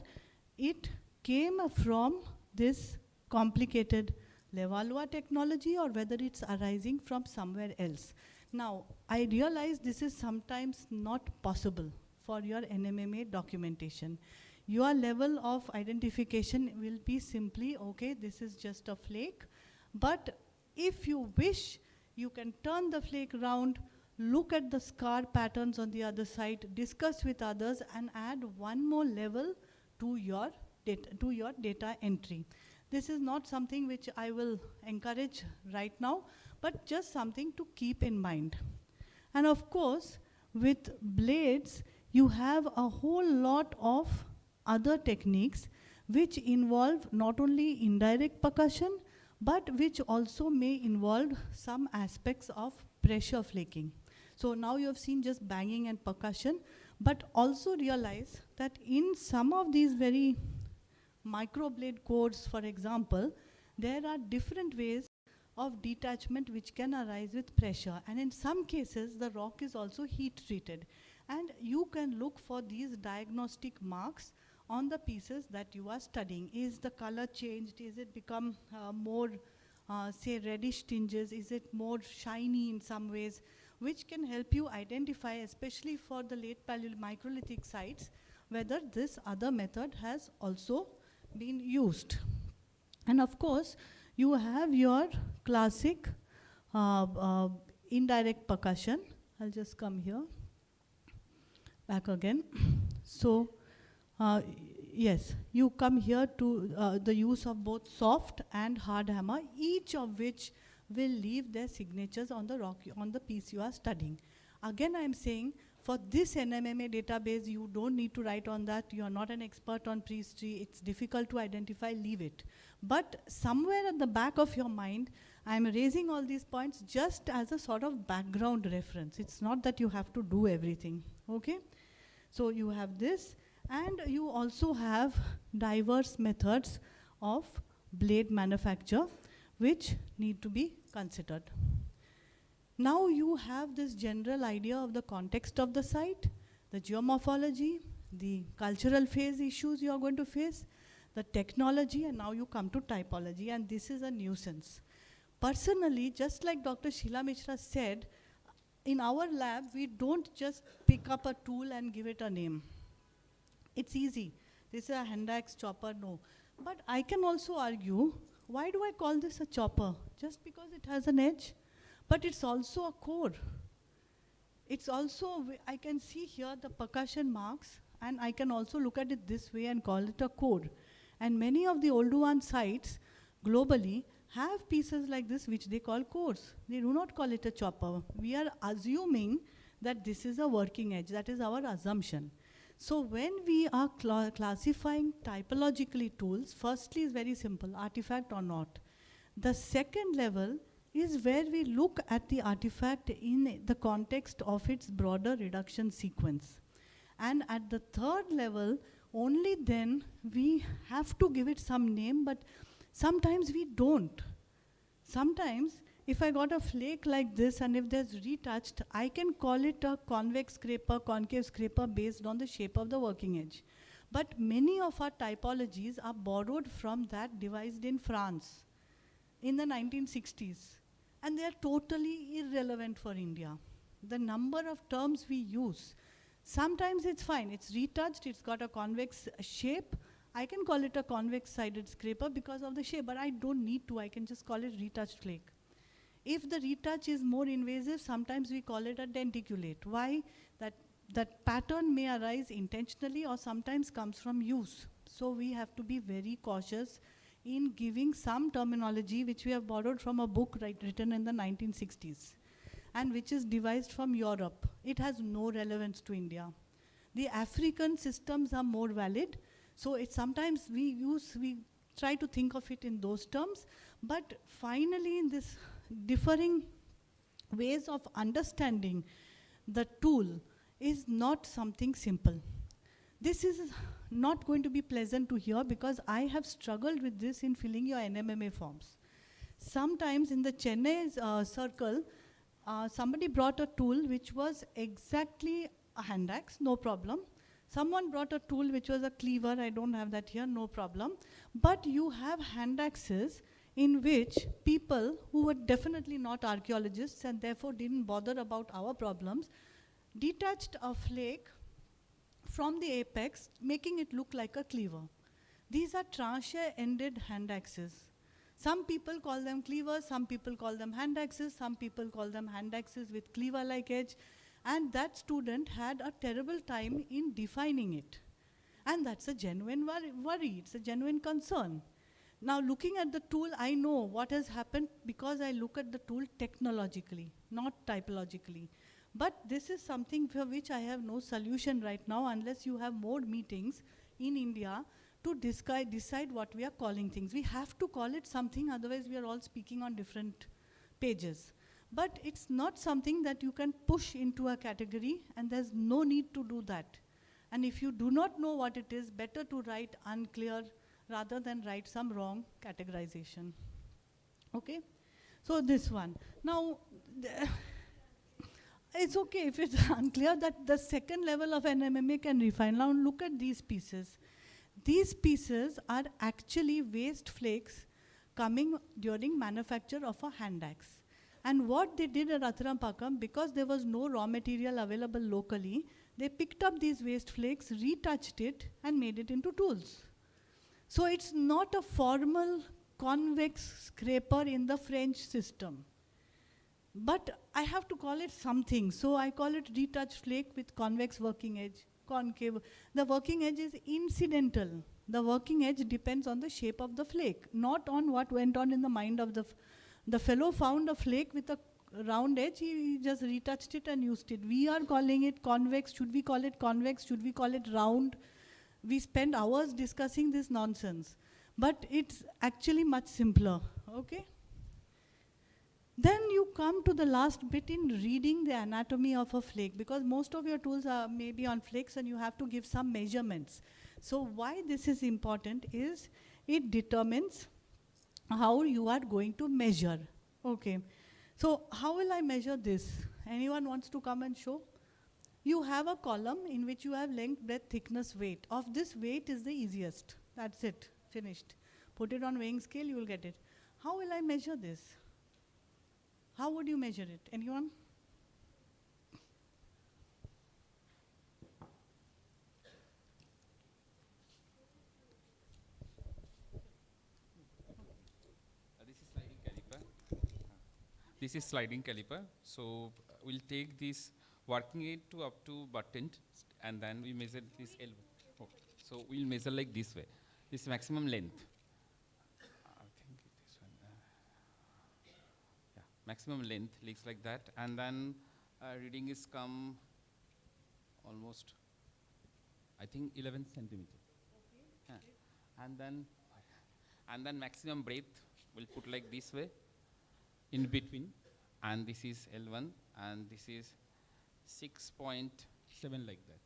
it came from this complicated Levallois technology or whether it's arising from somewhere else. Now, I realize this is sometimes not possible for your NMMA documentation. Your level of identification will be simply, okay, this is just a flake, but if you wish, you can turn the flake around, look at the scar patterns on the other side, discuss with others, and add one more level to your data entry. This is not something which I will encourage right now, but just something to keep in mind. And of course, with blades, you have a whole lot of other techniques which involve not only indirect percussion, but which also may involve some aspects of pressure flaking. So now you have seen just banging and percussion, but also realize that in some of these very microblade codes, for example, there are different ways of detachment which can arise with pressure. And in some cases, the rock is also heat treated. And you can look for these diagnostic marks on the pieces that you are studying. Is the color changed? Is it become more, say, reddish tinges? Is it more shiny in some ways? Which can help you identify, especially for the late microlithic sites, whether this other method has also been used. And of course, you have your classic indirect percussion. I'll just come here, back again. So, yes, you come here to the use of both soft and hard hammer, each of which will leave their signatures on the rock, on the piece you are studying. Again, I am saying, for this NMMA database, you don't need to write on that. You are not an expert on prehistory. It's difficult to identify, leave it. But somewhere at the back of your mind, I'm raising all these points just as a sort of background reference. It's not that you have to do everything, okay? So you have this. And you also have diverse methods of blade manufacture which need to be considered. Now you have this general idea of the context of the site, the geomorphology, the cultural phase issues you are going to face, the technology, and now you come to typology, and this is a nuisance. Personally, just like Dr. Sheila Mishra said, in our lab, we don't just pick up a tool and give it a name. It's easy. This is a hand axe chopper, no. But I can also argue, why do I call this a chopper? Just because it has an edge? But it's also a core. It's also, I can see here the percussion marks, and I can also look at it this way and call it a core. And many of the Oldowan sites globally have pieces like this which they call cores. They do not call it a chopper. We are assuming that this is a working edge. That is our assumption. So when we are classifying typologically tools, firstly is very simple, artifact or not. The second level is where we look at the artifact in the context of its broader reduction sequence. And at the third level, only then we have to give it some name, but sometimes we don't. Sometimes, if I got a flake like this and if there's retouched, I can call it a convex scraper, concave scraper based on the shape of the working edge. But many of our typologies are borrowed from that devised in France in the 1960s. And they are totally irrelevant for India. The number of terms we use, sometimes it's fine, it's retouched, it's got a convex shape. I can call it a convex sided scraper because of the shape, but I don't need to, I can just call it retouched flake. If the retouch is more invasive, sometimes we call it a denticulate. Why? That pattern may arise intentionally or sometimes comes from use. So we have to be very cautious in giving some terminology which we have borrowed from a book written in the 1960s and which is devised from Europe. It has no relevance to India. The African systems are more valid, so it's sometimes we try to think of it in those terms, but finally in this differing ways of understanding the tool is not something simple. This is not going to be pleasant to hear because I have struggled with this in filling your NMMA forms. Sometimes in the Chennai circle, somebody brought a tool which was exactly a hand axe, no problem. Someone brought a tool which was a cleaver, I don't have that here, no problem. But you have hand axes in which people who were definitely not archaeologists and therefore didn't bother about our problems, detached a flake from the apex, making it look like a cleaver. These are tranche-ended hand axes. Some people call them cleavers, some people call them hand axes, some people call them hand axes with cleaver-like edge, and that student had a terrible time in defining it. And that's a genuine worry, it's a genuine concern. Now looking at the tool, I know what has happened because I look at the tool technologically, not typologically. But this is something for which I have no solution right now unless you have more meetings in India to decide what we are calling things. We have to call it something, otherwise we are all speaking on different pages. But it's not something that you can push into a category, and there's no need to do that. And if you do not know what it is, better to write unclear rather than write some wrong categorization. Okay? So this one. Now, it's okay if it's unclear that the second level of NMMA can refine. Now look at these pieces. These pieces are actually waste flakes coming during manufacture of a hand axe. And what they did at Rathirampakam, because there was no raw material available locally, they picked up these waste flakes, retouched it, and made it into tools. So it's not a formal convex scraper in the French system. But I have to call it something, so I call it retouched flake with convex working edge, concave. The working edge is incidental. The working edge depends on the shape of the flake, not on what went on in the mind of the fellow found a flake with a round edge, he just retouched it and used it. We are calling it convex. Should we call it convex? Should we call it round? We spend hours discussing this nonsense. But it's actually much simpler, okay? Then you come to the last bit in reading the anatomy of a flake, because most of your tools are maybe on flakes and you have to give some measurements. So why this is important is it determines how you are going to measure. Okay. So how will I measure this? Anyone wants to come and show? You have a column in which you have length, breadth, thickness, weight. Of this, weight is the easiest. That's it. Finished. Put it on weighing scale, you will get it. How will I measure this? How would you measure it? Anyone? This is sliding caliper. So we'll take this working it to up to button, and then we measure this elbow. Okay. So we'll measure like this way. This maximum length. I think this one. Yeah, maximum length looks like that, and then reading is come almost, I think 11 centimeter. Okay. Yeah. And then maximum breadth we'll put like this way. In between, and this is L1, and this is 6.7 like that.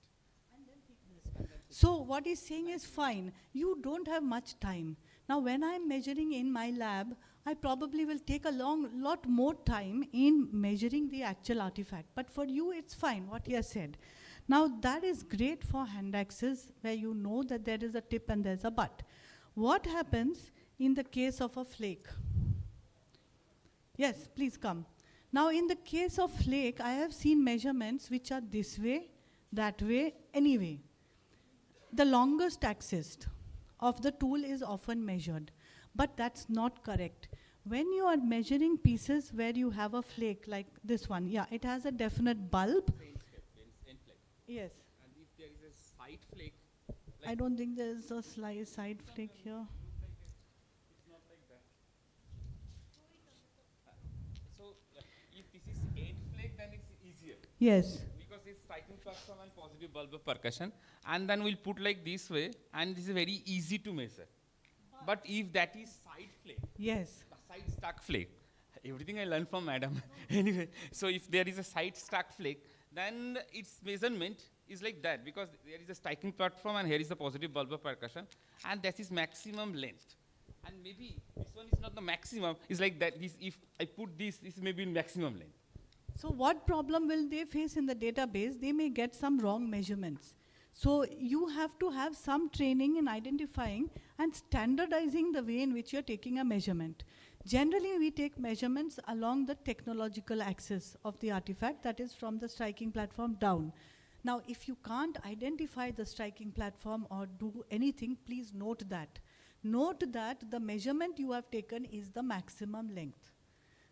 And then thickness. So what he's saying is fine. You don't have much time. Now when I'm measuring in my lab, I probably will take a lot more time in measuring the actual artifact. But for you, it's fine, what he has said. Now that is great for hand axes, where you know that there is a tip and there's a butt. What happens in the case of a flake? Yes, please come. Now in the case of flake, I have seen measurements which are this way, that way, anyway. The longest axis of the tool is often measured, but that's not correct. When you are measuring pieces where you have a flake, like this one, yeah, it has a definite bulb. End flake. Yes. And if there is a side flake, I don't think there is a side flake here. it's not like that. So if this is end flake, then it's easier. Yes. Because it's striking platform and positive bulb of percussion. And then we'll put like this way, and this is very easy to measure. But if that is side flake, Yes. side stuck flake, everything I learned from madam. Anyway, so if there is a side stuck flake, then its measurement is like that, because there is a striking platform and here is the positive bulb of percussion, and that is maximum length. And maybe this one is not the maximum, it's like that. This, if I put this may be maximum length. So what problem will they face in the database? They may get some wrong measurements. So you have to have some training in identifying and standardizing the way in which you're taking a measurement. Generally, we take measurements along the technological axis of the artifact, that is from the striking platform down. Now, if you can't identify the striking platform or do anything, please note that. Note that the measurement you have taken is the maximum length.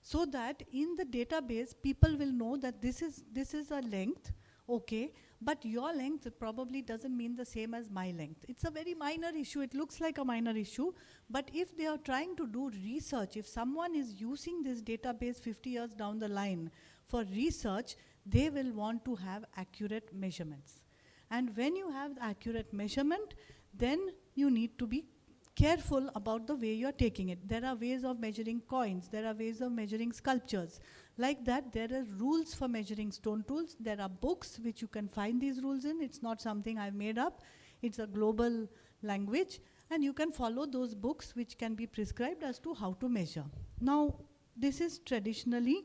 So that in the database, people will know that this is a length, okay, but your length probably doesn't mean the same as my length. It's a very minor issue. It looks like a minor issue, but if they are trying to do research, if someone is using this database 50 years down the line for research, they will want to have accurate measurements. And when you have accurate measurement, then you need to be careful about the way you're taking it. There are ways of measuring coins, there are ways of measuring sculptures. Like that, there are rules for measuring stone tools. There are books which you can find these rules in. It's not something I've made up. It's a global language, and you can follow those books which can be prescribed as to how to measure. Now, this is traditionally,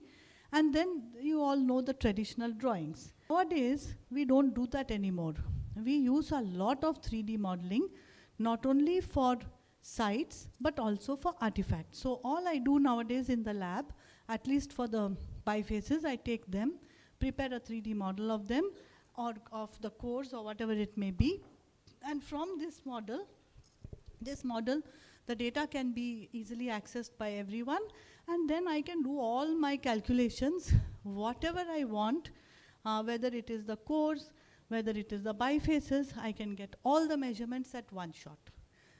and then you all know the traditional drawings. Nowadays, we don't do that anymore. We use a lot of 3D modeling, not only for sites, but also for artifacts. So all I do nowadays in the lab, at least for the bifaces, I take them, prepare a 3D model of them, or of the cores or whatever it may be. And from this model, the data can be easily accessed by everyone, and then I can do all my calculations, whatever I want, whether it is the cores, whether it is the bifaces, I can get all the measurements at one shot.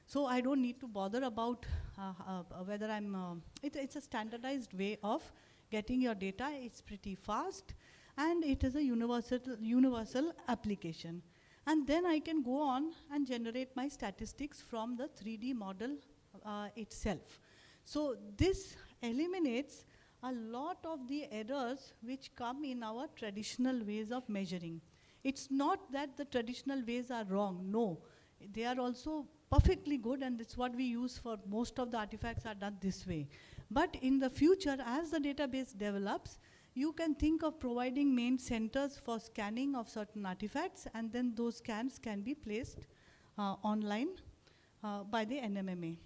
So I don't need to bother about whether I'm, it's a standardized way of getting your data. It's pretty fast, and it is a universal application. And then I can go on and generate my statistics from the 3D model itself. So this eliminates a lot of the errors which come in our traditional ways of measuring. It's not that the traditional ways are wrong, no. They are also perfectly good, and it's what we use for most of the artifacts are done this way. But in the future, as the database develops, you can think of providing main centers for scanning of certain artifacts, and then those scans can be placed online by the NMMA.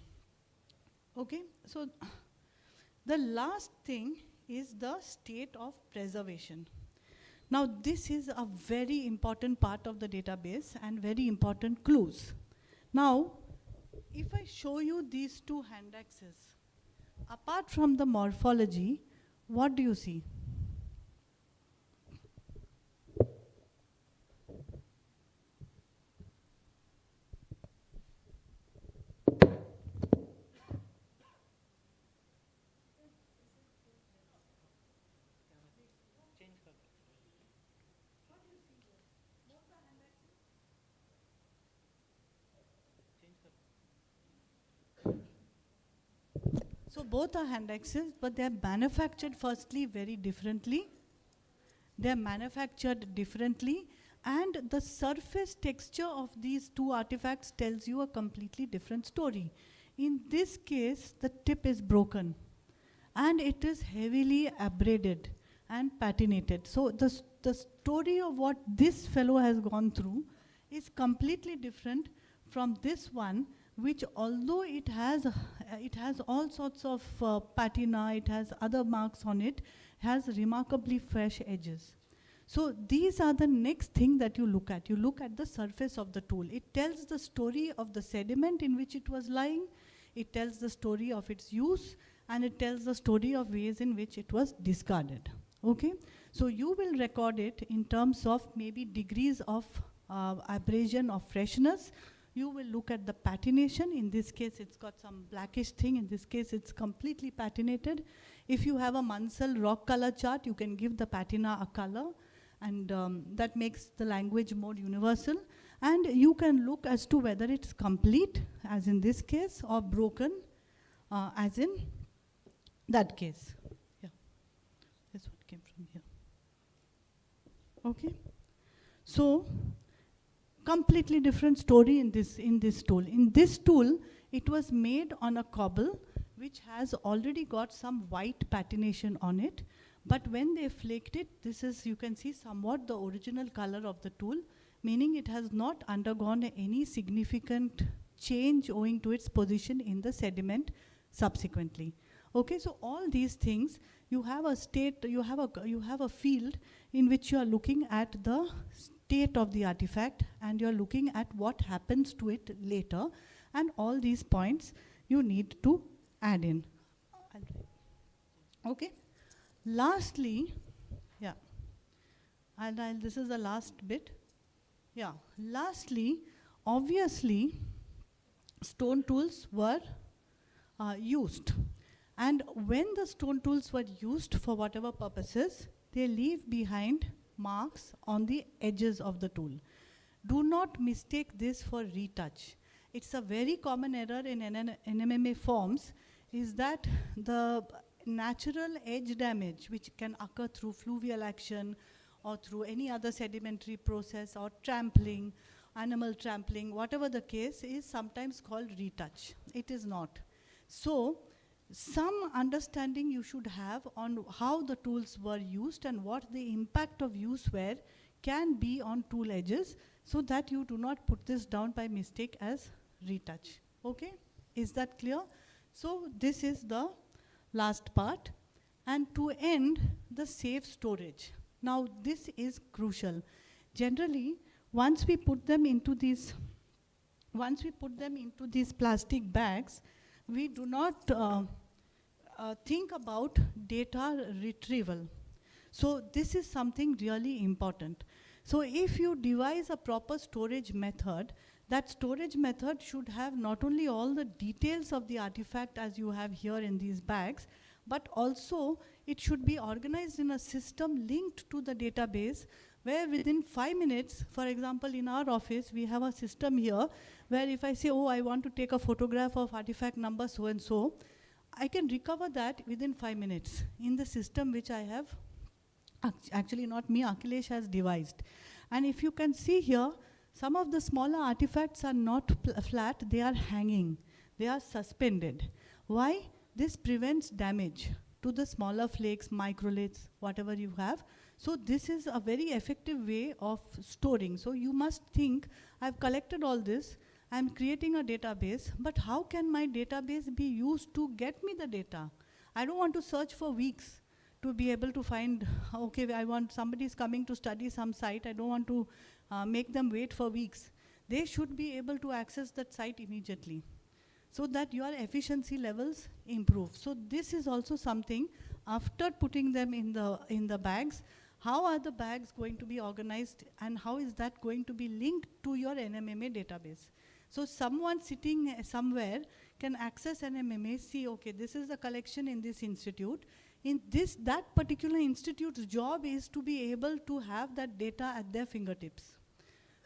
Okay, so the last thing is the state of preservation. Now, this is a very important part of the database and very important clues. Now, if I show you these two hand axes, apart from the morphology, what do you see? So both are hand axes, but they are manufactured firstly very differently. They are manufactured differently, and the surface texture of these two artifacts tells you a completely different story. In this case, the tip is broken, and it is heavily abraded and patinated. So the story of what this fellow has gone through is completely different from this one, which although it has all sorts of patina, it has other marks on it, has remarkably fresh edges. So these are the next thing that you look at. You look at the surface of the tool. It tells the story of the sediment in which it was lying. it tells the story of its use, and it tells the story of ways in which it was discarded. Okay? So you will record it in terms of maybe degrees of abrasion or freshness. You will look at the patination. In this case, it's got some blackish thing. In this case, it's completely patinated. If you have a Munsell rock color chart, you can give the patina a color, and that makes the language more universal. And you can look as to whether it's complete, as in this case, or broken, as in that case. Yeah, that's what came from here. Okay, so completely different story in this tool. In this tool, it was made on a cobble which has already got some white patination on it. But when they flaked it, this is, you can see somewhat the original color of the tool, meaning it has not undergone any significant change owing to its position in the sediment subsequently. Okay, so all these things, you have a state, you have a field in which you are looking at the state of the artifact, and you are looking at what happens to it later, and all these points you need to add in. Okay. Lastly, yeah, and this is the last bit. Yeah, lastly, obviously, stone tools were used. And when the stone tools were used for whatever purposes, they leave behind marks on the edges of the tool. Do not mistake this for retouch. It's a very common error in NMMA forms, is that the natural edge damage, which can occur through fluvial action or through any other sedimentary process or trampling, animal trampling, whatever the case, is sometimes called retouch. It is not. So, some understanding you should have on how the tools were used and what the impact of use were can be on tool edges, so that you do not put this down by mistake as retouch. Okay? Is that clear? So this is the last part. And to end, the safe storage. Now this is crucial. Generally, once we put them into these plastic bags, we do not think about data retrieval. So this is something really important. So if you devise a proper storage method, that storage method should have not only all the details of the artifact as you have here in these bags, but also it should be organized in a system linked to the database, where within 5 minutes, for example, in our office, we have a system here where if I say, oh, I want to take a photograph of artifact number so-and-so, I can recover that within 5 minutes in the system which I have, actually not me, Akhilesh has devised. And if you can see here, some of the smaller artifacts are not flat, they are hanging, they are suspended. Why? This prevents damage to the smaller flakes, microliths, whatever you have. So this is a very effective way of storing. So you must think, I've collected all this, I'm creating a database, but how can my database be used to get me the data? I don't want to search for weeks to be able to find, okay, I want somebody's coming to study some site, I don't want to make them wait for weeks. They should be able to access that site immediately, so that your efficiency levels improve. So this is also something, after putting them in the bags, how are the bags going to be organized, and how is that going to be linked to your NMMA database? So someone sitting somewhere can access NMMA, see, okay, this is the collection in this institute. That particular institute's job is to be able to have that data at their fingertips.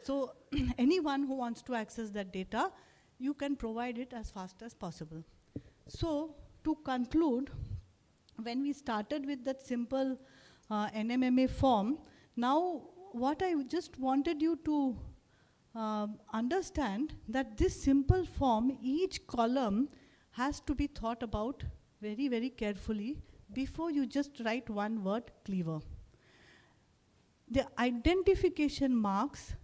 So anyone who wants to access that data, you can provide it as fast as possible. So to conclude, when we started with that simple NMMA form, now what I just wanted you to understand, that this simple form, each column has to be thought about very, very carefully before you just write one word, cleaver. The identification marks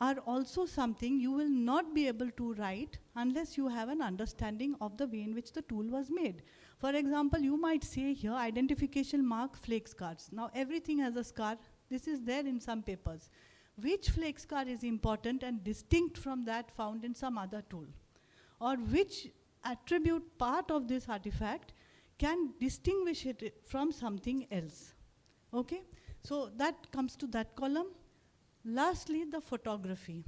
are also something you will not be able to write unless you have an understanding of the way in which the tool was made. For example, you might say here, identification mark flake scars. Now everything has a scar. This is there in some papers. Which flake scar is important and distinct from that found in some other tool? Or which attribute part of this artifact can distinguish it from something else. Okay? So that comes to that column. Lastly, the photography.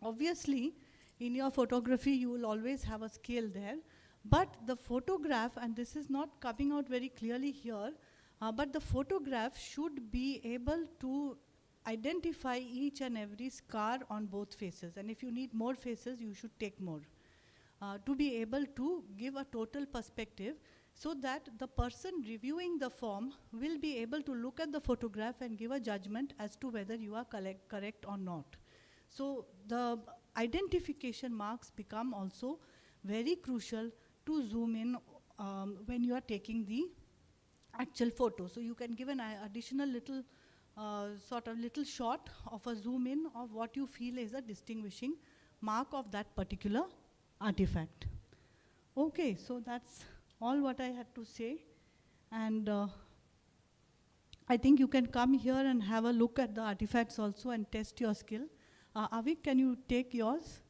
Obviously, in your photography, you will always have a scale there, but the photograph, and this is not coming out very clearly here, but the photograph should be able to identify each and every scar on both faces. And if you need more faces, you should take more. To be able to give a total perspective so that the person reviewing the form will be able to look at the photograph and give a judgment as to whether you are correct or not. So the identification marks become also very crucial to zoom in when you are taking the actual photo. So you can give an additional little sort of little shot of a zoom in of what you feel is a distinguishing mark of that particular artifact. Okay, so that's all what I had to say. And I think you can come here and have a look at the artifacts also and test your skill. Avik, can you take yours?